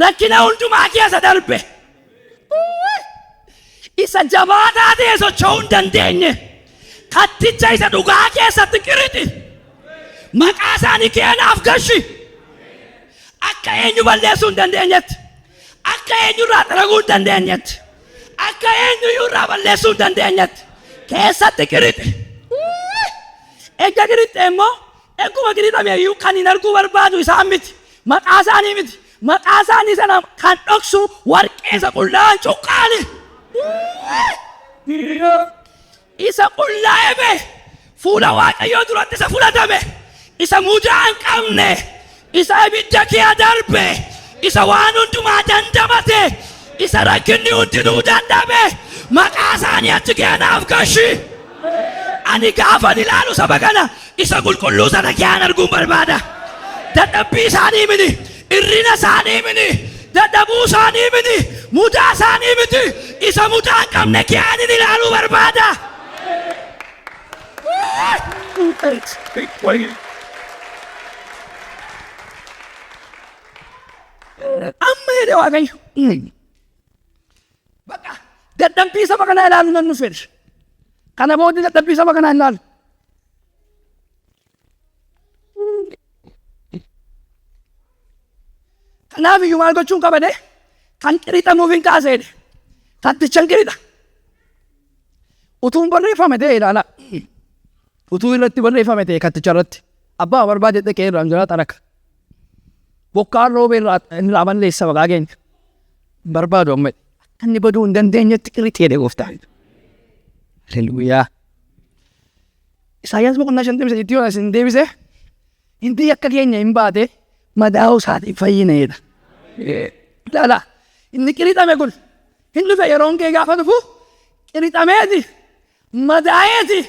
rakkina hundumaa keessa darbe isa jabaataa ta'e socho'uu hin dandeenye katticha isa dhugaa keessatti qirixi maqaa isaanii keenaaf gashi akka eenyu balleessuu hin dandeenyetti akka eenyu irraa xaraguu hin dandeenyetti akka eenyu irraa balleessuu hin dandeenyetti keessatti qirixi. Eegga qirixxe immoo egguma qirixame iyyuu kan hin arguu barbaadu isaan miti maqaa isaanii miti. Maqaa isaanii sana kan dhoksu warqeessa qullaan cuqqaali. Isa qullaa'ame fuula Waaqayyoo duratti isa fudhatame isa mudaa hin qabne isa ibidda kee darbe isa waan hundumaa dandamate isa rakkinni hundinuu dandame maqaa isaanii achi keenaaf gashi. Ani gaafan ilaalu saba kana isa qulqulluu sana keen arguun barbaada. Dadhabbii isaanii miti. Irrina isaanii miti. Dadhabuu isaanii miti. Mudaa isaanii miti. Isa mudaa hin qabne keen ilaaluu barbaada. Amma jedhe Waaqayyo. Bakka dadhabbii saba kanaa ilaalu nan nu fedhe. Kana booddee dadhabbii saba kanaa ilaalu. Kanaaf iyyuu maal gochuun qaba de kan qirixamuuf hin kaaseedhe kattichan qirixa. Utuun barreeffame ta'e ilaala. Utuu irratti barreeffame ta'e katticha irratti abbaa barbaade dhaqee irraan jiraata rakka. Bokkaan roobee irraa balleessa maqaa keenya barbaadu amma akka inni baduu hin dandeenyetti qirixeedhe gooftaa. Haleluuyaa. Isaayyaas boqonnaa 53 yoo isin deebise hindi akka keenya hin baate madaa'uu isaatiif fayyineedha. Ilaala inni qirixame kun hin dhufe yeroon kee gaafa dhufu qirixameeti madaa'eeti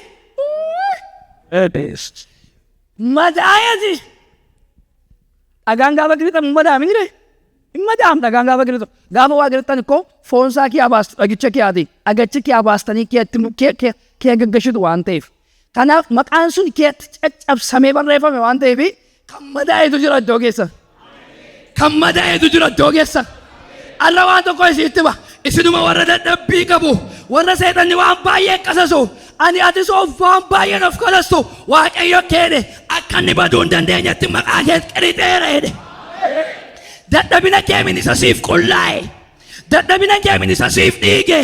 dhagaan gaafa qirixamu madaa'amin jire hin madaa'am dhagaan gaafa qirixamu gaafa waa qirixan koo foonsaa kee abaastu dhagicha kee ati dhagachi kee abaastanii kee gaggashitu waan ta'eef kanaaf maqaan sun keetti caccabsamee barreeffame waan ta'eef kan madaa'etu jira iddoo keessa. Kan madaa'etu jira iddoo keessa. Arra waan tokko isiitti ba isinuma warra dadhabbii qabu warra seexanni waan baay'ee qasasu ani atis of waan baay'een of qalastu Waaqayyo keedhe akka inni baduu hin dandeenyetti maqaa kee qirixeera jedhe. Dadhabina keemin isa siif qullaa'e. Dadhabina keemin isa siif dhiige.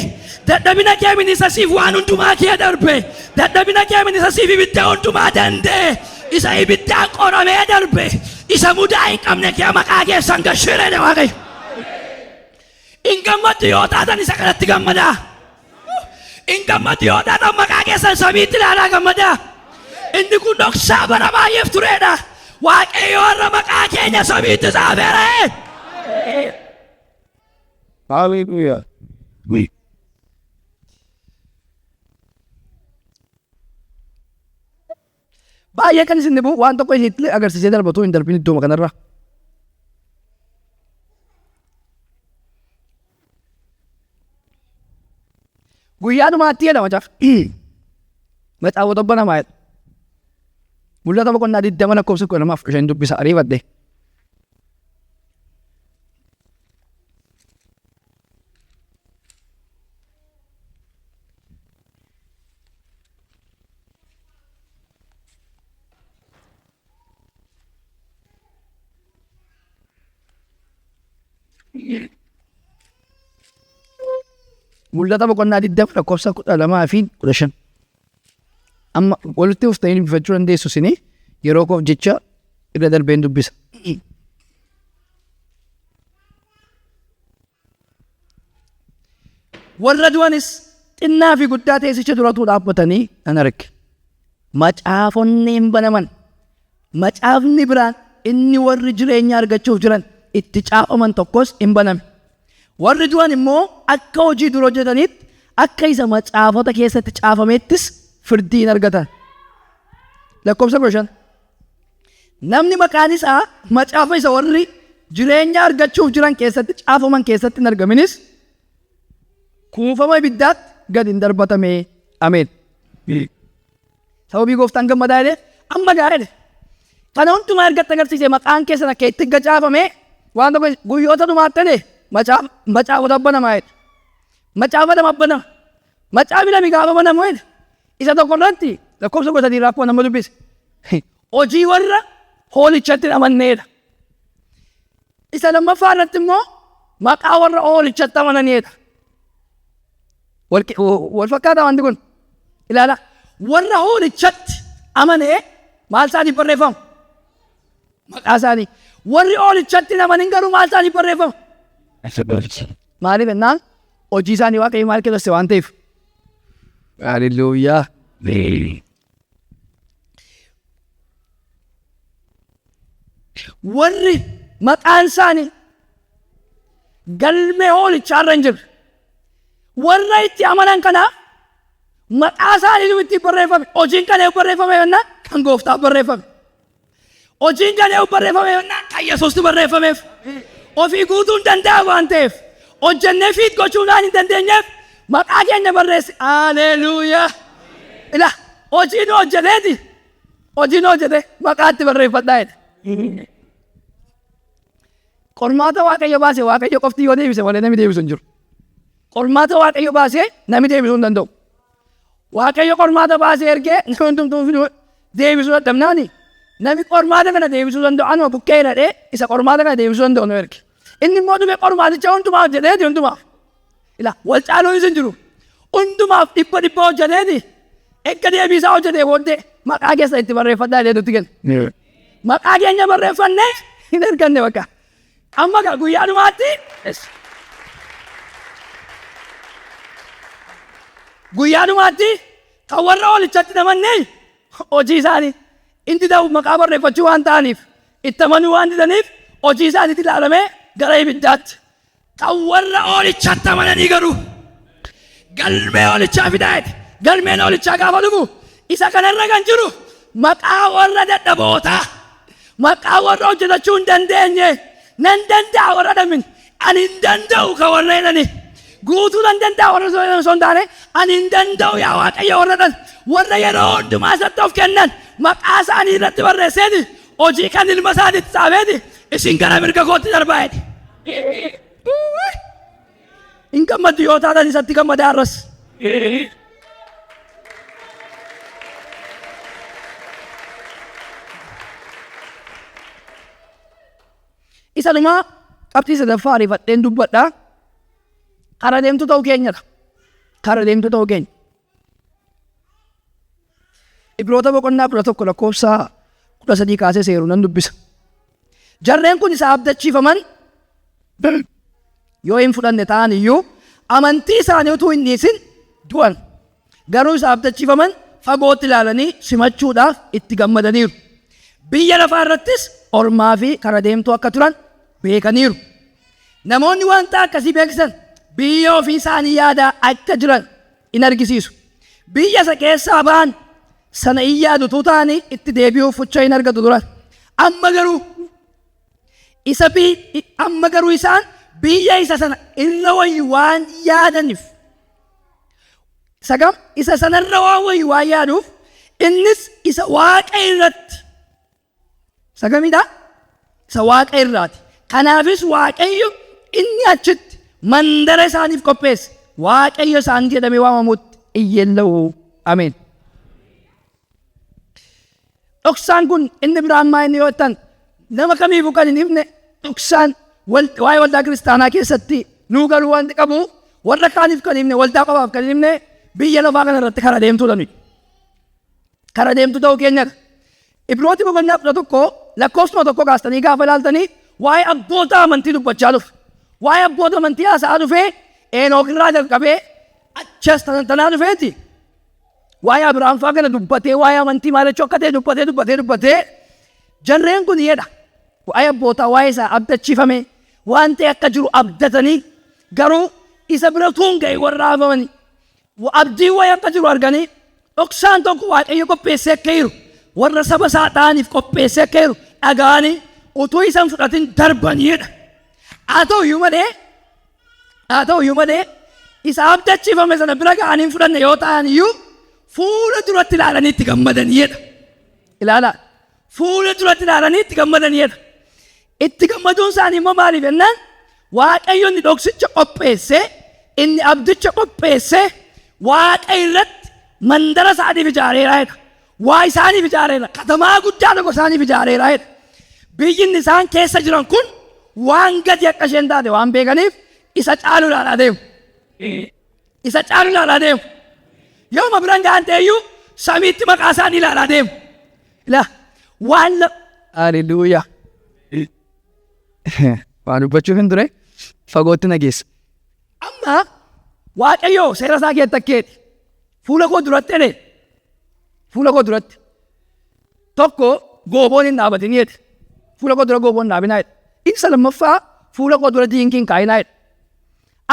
Dadhabina keemin isa siif waan hundumaa kee darbe. Dadhabina keemin isa siif ibidda hundumaa danda'e. isa ibiddaan qoramee darbe isa mudaa hin qabne kee maqaa keessan gashiree Waaqayyo. In gammaddu yoo taatan isa kanatti gammadaa. In gammaddu yoo taatan maqaa keessan samiitti ilaalaa gammadaa. Inni kun dhoksaa bara baay'eef tureedha. Waaqayyo warra maqaa keenya samiitti saafeere. Hallelujah. Baay'ee kan isin dhibu waan tokko isinitti agarsiisee darbatu hin darbin iddoo kanarra. Guyyaa dhumaatti jedhama caaf. Macaafota banamaa jedha. Mul'ata boqonnaa 20 lakkoofsa 12 dubbisa ariifadhe. Mul'ata boqonnaa 20 lakkoofsa 12 fi 15. Amma walitti uftanii dubbifachuu dandeessu isin yeroo koof jecha irra darbeen dubbisa. Warra du'anis xinnaa fi guddaa teessicha duratu dhaabbatanii nan arge. Macaafonni hin banaman. Macaafni biraan inni warri jireenya argachuuf jiran itti caafaman tokkos hin baname. Warri du'an immoo akka hojii dura hojjetanitti akka isa macaafota keessatti caafamettis firdii hin argatan. Lakkoofsa 15. Namni maqaan isaa macaafa isa warri jireenya argachuuf jiran keessatti caafaman keessatti hin argaminis kuufama ibiddaatti gad hin darbatame. Ameen. Sababii gooftaan gammadaa jedhee amma gaa'edhe. Kana hundumaa ergatti agarsiise maqaan keessan akka itti gacaafame waan tokko guyyoota dhumaatti macaafota banamaa jedhe. Macaafa nama banama. Macaafi nami gaafa banamu jedhe. Isa tokko irratti lakkoofsa 3 rakkoo nama dubbise. Hojii warra hoolichatti amanneedha. Isa lammaffaa irratti immoo maqaa warra hoolichatti amananiidha. Wal fakkaataa wanti kun ilaala. Warra hoolichatti amanee maal isaaniif barreeffamu? Maqaa isaanii. Warri hoolichatti amanin garuu maal isaaniif barreeffamu? Maaliif jennaan hojii isaanii Waaqayyo maal keessatti waan ta'eef. Hallelujah. Warri maqaan isaanii galmee hoolichaa irra hin jirre. Warra itti amanan kanaaf maqaa isaanii itti barreeffame. Hojiin kan barreeffame yennaan kan gooftaaf barreeffame. Hojiin kan barreeffame yennaan kan Yesuusti barreeffameef. Ofii guutuu hin danda'a waan ta'eef. Hojjennee fiit gochuudhaan hin dandeenyeef maqaa keenya barreesse. Haleluuyaa. Ila hojiin hojjeteeti. Hojiin hojjete maqaatti barreeffadhaa jedhe. Qormaata Waaqayyo baase Waaqayyo qofti yoo deebise malee namni deebisu hin jiru. Qormaata Waaqayyo baase namni deebisuu hin danda'u. Waaqayyo qormaata baase ergee namni hundumtuu deebisuu dadhabnaani. Namni qormaata kana deebisuu danda'u anuma bukkee hidhadhee isa qormaata kana deebisuu danda'u nu erge. Inni immoo dhume qormaaticha hundumaaf jedheeti hundumaaf. Ila wal caaluun hin jiru. Hundumaaf dhibba hojjeteeti. Eegga deebisaa hojjetee booddee maqaa keessa itti barreeffadhaa jedhee nutti kenna. Maqaa keenya barreeffannee hin erganne bakka. Amma guyyaa dhumaatti guyyaa dhumaatti kan warra hoolichatti namannee hojii isaanii inni ta'u maqaa barreeffachuu waan ta'aniif itti amanuu waan didaniif hojii isaaniitti ilaalamee gara ibiddaatti. Kan warra hoolichatti amananii garuu galmee hoolichaa fidaa'eeti. Galmeen hoolichaa gaafa dhufu isa kanarra kan jiru maqaa warra dadhabootaa. Maqaa warra hojjetachuu hin dandeenye. Nan danda'a warra dhamin. Ani hin danda'u kan warra jedhani. Guutuu nan danda'a warra osoo hin taane ani hin danda'u yaa Waaqayyo warra dhan. Warra yeroo hundumaa isatti of kennan maqaa isaanii irratti barreesseeti hojii kan ilma isaaniitti saabeeti isin gara mirga kootti darbaa'eeti. Hin gammaddu yoo taatan isatti gammadaa arras. Isa dhumaa qabxii sadaffaa ariifadheen dubbadhaa. Kara deemtu ta'uu keenyadha. Kara deemtu ta'uu keenya. Ibroota boqonnaa 11 lakkoofsa 13 kaasee seeru nan dubbisa. Jarreen kun isa abdachiifaman yoo hin fudhanne ta'an iyyuu amantii isaanii utuu hin dhiisin du'an. Garuu isa abdachiifaman fagootti ilaalanii simachuudhaaf itti gammadaniiru. Biyya lafaa irrattis ormaa fi kara deemtuu akka turan beekaniiru. Namoonni wanta akkasii beeksisan biyya ofii isaanii yaadaa akka jiran in argisiisu. Biyya isa keessaa ba'an sana in yaadutuu ta'anii itti deebi'uuf fucha hin argatu turan. Amma garuu isaan biyya isa sana irra wayyu waan yaadaniif isa sanarra waan yaaduuf innis isa waaqa irratti sagamidha isa waaqa irraati. Kanaafis Waaqayyo inni achitti mandara isaaniif qopheesse Waaqayyo isaan jedhamee waamamutti iyyella'u. Ameen. Dhoksaan kun inni biraan maa inni yoo ta'an nama kamiifuu kan hin himne dhoksaan waa'ee waldaa kiristaanaa keessatti nuu galuu wanti qabu warra kaaniif kan himne waldaa qofaaf kan himne biyya lafaa kana irratti kara deemtuudha nuyi. Kara deemtu ta'uu keenya Ibrooti boqonnaa 11 lakkoofsuma 1 kaastanii gaafa ilaaltanii waa'ee abboota amantii dubbachaa dhufe. Waa'ee abboota amantii haasa'aa dhufee Enook irraa jalqabee achas tanaa dhufeeti. Waa'ee Abrahaam fa'aa kana dubbatee waa'ee amantii maal jechuu akka ta'e dubbatee jarreen kun jedha. Waa'ee abbootaa waa'ee isaa abdachiifame waan ta'e akka jiru abdatanii garuu isa bira tuun ga'e warra hafamanii abdii waa'ee akka jiru arganii dhoksaan tokko Waaqayyo qopheessee akka jiru warra saba isaa ta'aniif qopheessee akka jiru dhaga'anii utuu isaan fudhatin darbaniidha. Haa ta'uyyuu malee isa abdachiifame sana bira ga'anii fudhanne yoo ta'an iyyuu fuula duratti ilaalanii itti gammadaniidha. Ilaalaa fuula duratti ilaalanii itti gammadaniidha. Itti gammaduun isaanii immoo maaliif jennaan Waaqayyo inni dhoksicha qopheessee inni abdicha qopheessee Waaqa irratti mandara isaaniif ijaareera jedha. Waa isaaniif ijaareera. Katamaa guddaa tokko isaaniif ijaareera jedha. Biyyi isaan keessa jiran kun waan gadi akka isheen taate waan beekaniif isa caalu ilaalaa deemu. Isa caalu ilaalaa deemu. Yooma biraan ga'an ta'eyyuu samiitti maqaa isaanii ilaalaa deemu. Waan Haleluuyaa. Waan dubbachuuf hin ture fagootti nageessa. Amma Waaqayyo seera isaa keessatti akkeeti. Fuula koo duratti jedhe. Fuula koo duratti. Tokko gooboon hin dhaabatin jedhe. Fuula koo dura gooboon dhaabinaa jedhe. Isa lammaffaa fuula koo dura diinkiin kaayinaa jedhe.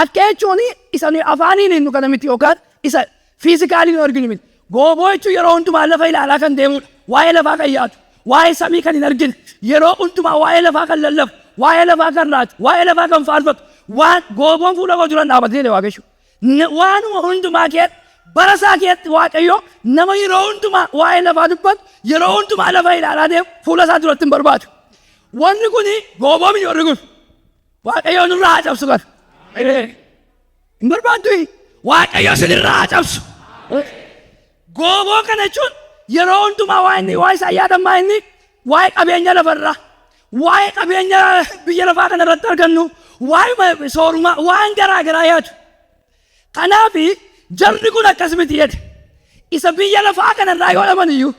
Akka jechuun isa afaaniin hin dhugana miti yookaan isa fiizikaaliin arginu miti. Gooboo jechuun yeroo hundumaa lafa ilaalaa kan deemudha. Waa'ee lafaa kan yaadu. Waa'ee samii kan hin argine. Yeroo hundumaa waa'ee lafaa kan lallafu. Waa'ee lafaa kan raatu. Waa'ee lafaa kan faarfatu. Waan gooboon fuula koo dura dhaabatee Waaqayyo. Waanuma hundumaa keessatti bara isaa keessatti Waaqayyo nama yeroo hundumaa waa'ee lafaa dubbatu yeroo hundumaa lafa ilaalaa deemu fuula isaa duratti hin barbaadu. Wanni kuni gooboo miti warri kun. Waaqayyo nurraa haa cabsu kan. Hin barbaaddu Waaqayyo sinirraa haa cabsu. Gooboo kana jechuun yeroo hundumaa waa'ee isaa yaadamaa inni waa'ee qabeenya lafarraa waa'ee qabeenya biyya lafaa kana irratti argannu waa'ee soorumaa waan garaa garaa yaadu. Kanaaf jarri kun akkas miti jedhe. Isa biyya lafaa kana irraa yoo dhaman iyyuu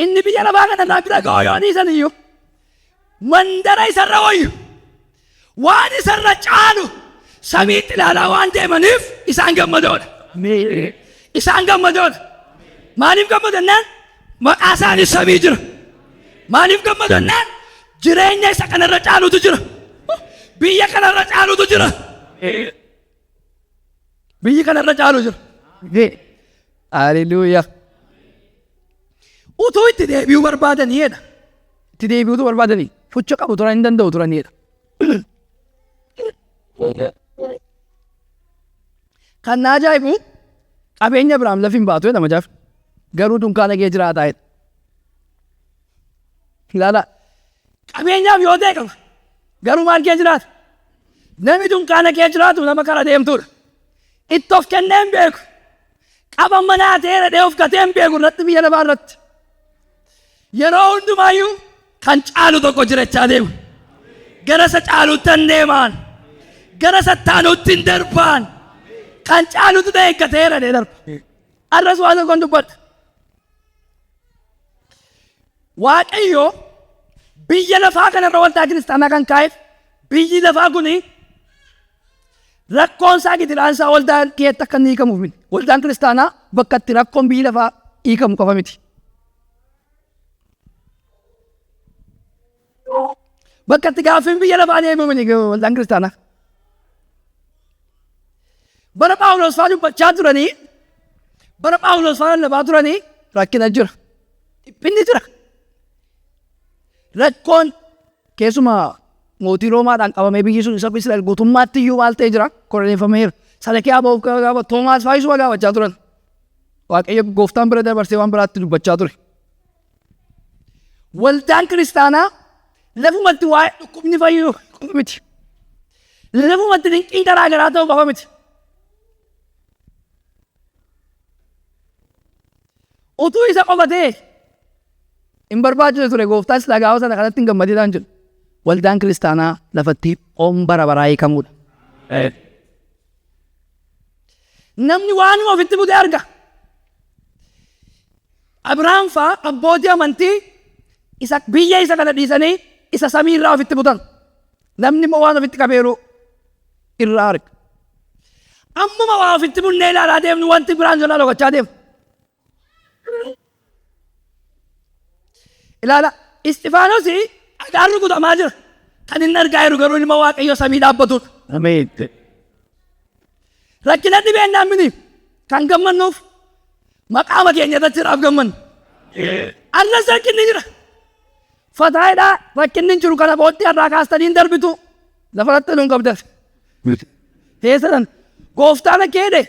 inni biyya lafaa kana irraa bira ga'oo yoo dhiisan iyyuu mandara isarra wayyu waan isarra caalu samiitti ilaalaa waan deemaniif isaan gammadoodha. Isaan gammadoodha. Maaliif gammadannaan maqaa isaanii samii jira. Maaliif gammadannaan jireenya isa kanarra caalutu jira. Biyya kanarra caalutu jira. Biyyi kanarra caalu jira. Haleluuyaa. Utuu itti deebi'uu barbaadaniidha. Itti deebi'uutu barbaadanii fucha qabu turan hin danda'u turaniidha. Kan na ajaa'ibu qabeenya Abrahaam lafi hin baatu jedhama jaaf. Garuu dunkaana kee jiraataa jedha. Ilaala. Qabeenyaaf yoo ta'e qaba. Garuu maal kee jiraata? Namni dunkaana kee jiraatu nama kara deemtuudha. Itti of kennee hin beeku. Qaban manaa ta'ee dhadhee of gatee hin beeku irratti biyya lafaa irratti. Yeroo hundumaayyuu kan caalu tokko jirachaa deemu. Gara isa caaluutti hin deemaan. Gara isa taanuutti hin darbaan. Kan caaluutti ta'e eeggatee dhadhee darba. Arras waan tokkoon dubbadha. Waaqayyo biyya lafaa kanarra waldaa kiristaanaa kan kaa'eef biyyi lafaa kuni rakkoon isaa gidiraansaa waldaan keetti akka inni hiikamuuf miti. Waldaan kiristaanaa bakka itti rakkoon biyyi lafaa hiikamu qofa miti. Bakka itti gaaffiin biyya lafaa deemamu miti waldaan kiristaanaa. Bara Phaawulos fa'aa dubbachaa turanii, bara Phaawulos fa'aa lallabaa turanii rakkina jira. Dhiphinni jira. Rakkoon keessumaa mootii Roomaadhaan qabamee biyyi sun isa Israa'el guutummaatti iyyuu maal ta'ee jira koroneeffameera. Sadaqee Aboof gaafa Toomaas fa'aa isuma gaafachaa turan. Waaqayyo gooftaan bira dabarsee waan biraatti dubbachaa ture. Waldaan kiristaanaa lafumatti waa'ee dhukkubni fayyuu qofa miti. Lafumatti dinqii garaa garaa ta'uu qofa miti. Utuu isa qofatee hin barbaachisu ture gooftaan silaa gaafa sana kanatti hin gammadinaan jedhu. Waldaan kiristaanaa lafatti oom bara baraa hiikamudha. Namni waanuma ofitti bute arga. Abrahaam fa'aa abbootii amantii isa biyya isa kana dhiisanii isa samii irraa ofitti butan. Namni immoo waan ofitti qabeeru irraa arga. Ammuma waa ofitti bunnee ilaalaa deemnu wanti biraan jalaa dhokachaa deemu. Ilaala, Istifaanosii dhagaan rukutamaa jira. Kan inni argaa jiru garuu ilma Waaqayyoo samii dhaabbatudha. Ameen. Rakkina dhibeenyaan miti kan gammannuuf maqaama keenya irrattidhaaf gammannu. Arras rakkinni jira. Fataayiidhaa rakkinni jiru kana booddee irraa kaastanii hin darbitu. Lafarratti nuun qabdan. Teessan gooftaan keede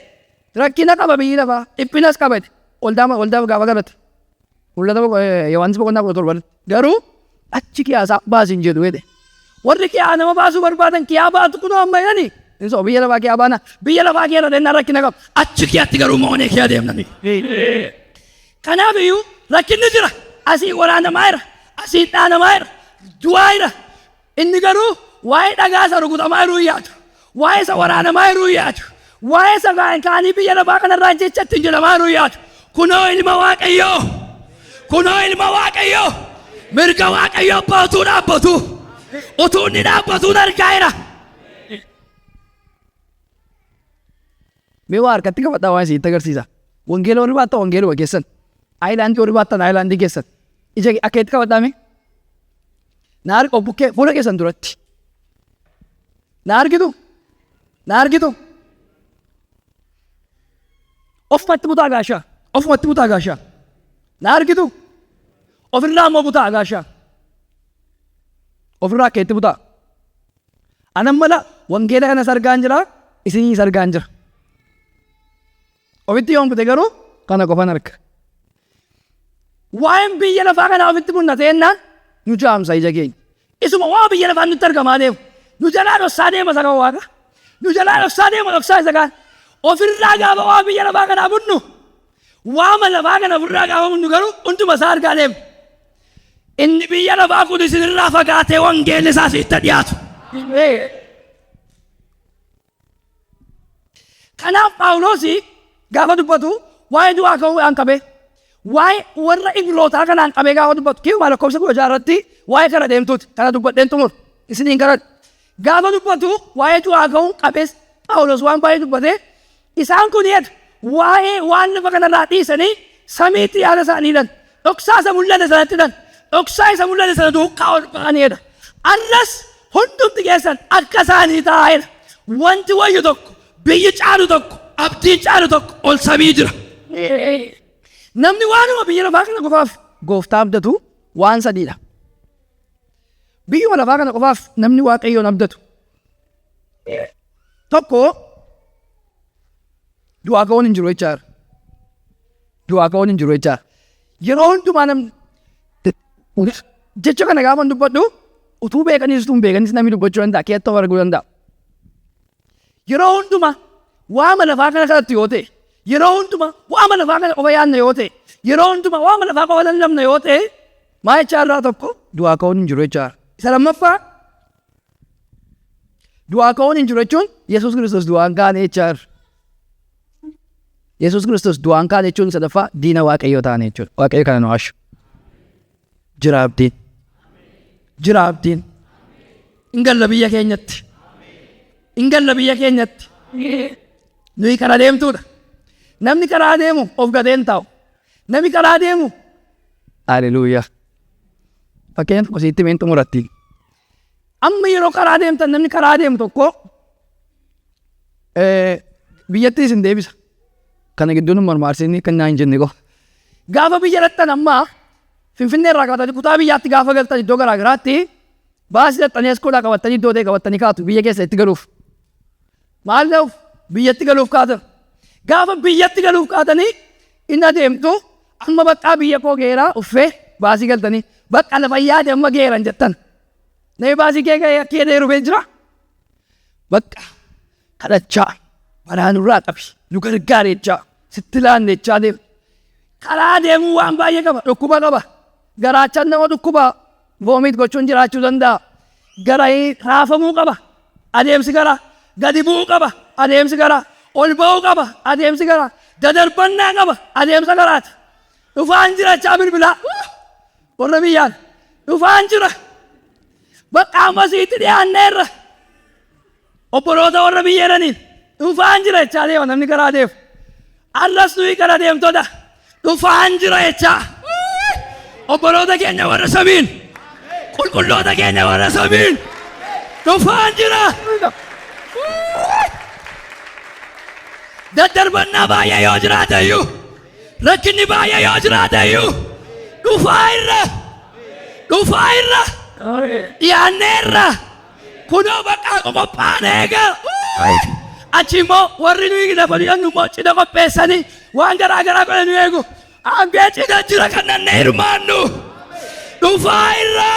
rakkina qaba biyyi lafaa dhiphinas qabate. Waldaa gaafa galate. Mul'ata Yohaannis boqonnaa 17 garuu achi kiyaasaa baasin jedhu jedhe. Warri kiyaa nama baasuu barbaadan kiyaa baatu kunoo amma jedhanii. Insoo biyya lafaa kiyaa baana biyya lafaa keessa dennaa rakkina qaba. Achi kiyaatti garuu moonee kiyaa deemnani. Kanaaf iyyuu rakkinni jira. Asii waraanamaa jira. Asii dhaanamaa jira. Du'aa jira. Inni garuu waa'ee dhagaa isa rukutamaa jiruu yaadu. Waa'ee isa waraanamaa jiruu yaadu. Waa'ee isa kaanii biyya lafaa kanarraa jechatti hin jedhamaa jiruu yaadu. Kunoo ilma Waaqayyoo. Kunoo ilma Waaqayyoo. Mirga Waaqayyoo abbootuu dhaabbatu. Utuu inni dhaabbatuun argaa jira. Mee waa harkatti qabadhaa waan isiitti agarsiisa. Wangeela warri baattan wangeeluma keessan. Aayilaandii warri baattan aayilaandii keessan. Ija akka itti qabadhaa mee? Na arga bukkee fuula keessan duratti. Na argitu? Na argitu? Ofumatti butaa gaashaa. Ofumatti butaa gaashaa. Na argitu? Ofirraa immoo butaa gaashaa. Ofirraa akka itti butaa. Anan mala wangeela kana sargaan jira. Isinii sargaan jira. Ofitti yoon bute garuu kana qofan arga. Waa'een biyya lafaa kana ofitti bunna ta'ennaan nu jaamsa ija keenya. Isuma waa biyya lafaa nutti argamaa deemu. Nu jalaa dhoksaa deema isa kan waaqa. Nu jalaa dhoksaa deema dhoksaa isa kan. Ofirraa gaafa waa biyya lafaa kanaa bunnu. Waama lafaa kana ofirraa gaafa bunnu garuu hunduma isaa argaa deemu. Inni biyya lafaa kun isinirraa fagaatee wangeelli isaa sitti dhiyaatu. Kanaaf Phaawulosi gaafa dubbatu waa'ee du'aa ka'uu aan qabee waa'ee warra Ibrootaa kanaan qabee gaafa dubbatu kiyyuma lakkoofsa 16 irratti waa'ee kana deemtuuti kana dubbadheen xumur isiniin karan gaafa dubbatu waa'ee du'aa ka'uu qabees Phaawulos waan baay'ee dubbatee isaan kun jedha waa'ee waan lafa kanarraa dhiisanii samiitti yaada isaaniidhaan dhoksaa isa mul'ate sanattiidhaan dhoksaa isa mul'ate sana duukaa ol ba'aniidha. Arras hundumti keessan akka isaanii taa'eedha. Wanti wayyu tokko biyyi caalu tokko abdiin caalu tokko ol samii jira. Namni waanuma biyya lafaa kana qofaaf gooftaa abdatu waan sadiidha. Biyyuma lafaa kana qofaaf namni Waaqayyoon abdatu. Tokko du'aa ka'uun hin jiru jechaadha. Du'aa ka'uun hin jiru jechaadha. Yeroo hundumaa namni jecha kana gaafa dubbadhu utuu beekaniis utuu hin beekanis namni dubbachuu danda'a keettoo arguu danda'a. Yeroo hundumaa waama lafaa kana kanatti yoo ta'e yeroo hundumaa waama lafaa kana qofa yaadna yoo ta'e yeroo hundumaa waama lafaa qofa lallabna yoo ta'e maa jechaarraa tokko du'aa ka'uun hin jiru jechaadha. Isa lammaffaa du'aa ka'uun hin jiru jechuun Yesuus Kiristoos du'aan kaane jechaadha. Yesuus Kiristoos du'aan kaane jechuun sadaffaa diina Waaqayyoo taane jechuudha. Waaqayyo kana nu haashu. Jira abdiin. Jira abdiin. Hin galla biyya keenyatti. Hin galla biyya keenyatti. Nuyi karaa deemtuudha. Namni karaa deemu of gadeen taa'u. Namni karaa deemu. Haleluuyaa. Fakkeenya tokko sitti meen xumuratti. Amma yeroo karaa deemtan namni karaa deemu tokko biyyatti isin deebisa. Kana gidduun marmaarsinni kan naan jenne ko. Gaafa biyya irrattan amma Finfinnee irraa qabatanii kutaa biyyaatti gaafa galtan iddoo garaa garaatti baasii dhaxxanii eskoodhaa qabatanii iddoo ta'e qabatanii kaatu biyya keessa itti galuuf. Maal ta'uuf biyyatti galuuf kaatan. Gaafa biyyatti galuuf kaatanii inni adeemtu amma baqqaa biyya koo geeraa uffee baasii galtanii bakka lafa yaade amma geeran jettan. Namni baasii kee dheerubee jira. Bakka kadhachaa baraanurraa qabi nu gargaareechaa sitti laanneechaa deemu. Karaa deemuu waan baay'ee qaba. Dhukkuba qaba. Garaachaan nama dhukkuba vomit gochuun jiraachuu danda'a. Garaan raafamuu qaba. Adeemsi gara gadi bu'uu qaba. Adeemsi gara ol ba'uu qaba. Adeemsi gara dadarbannaa qaba. Adeemsa garaati. Dhufaan jirachaa bilbilaa. Warra biyyaan dhufaan jira. Bakka amma siitti dhiyaanneerra. Obboloota warra biyyeedhaniin dhufaan jira jechaa deema namni karaa deemu. Arras nuyi karaa deemtoota. Dhufaan jira jechaa. Obboloota keenya warra samiin. Qulqulloota keenya warra samiin. Dhufaan jira. Daddarbannaa baay'ee yoo jiraate iyyuu. Rakkinni baay'ee yoo jiraate iyyuu. Dhufaa irra. Dhufaa irra. Dhiyaanneerra. Kunoo bakka qophaa'an eega. Achi immoo warri nuyi dafanii immoo cidha qopheessanii waan garaa garaa godhanii eegu. Hambee cidha jira kan nannee hirmaannu. Dhufaa irra.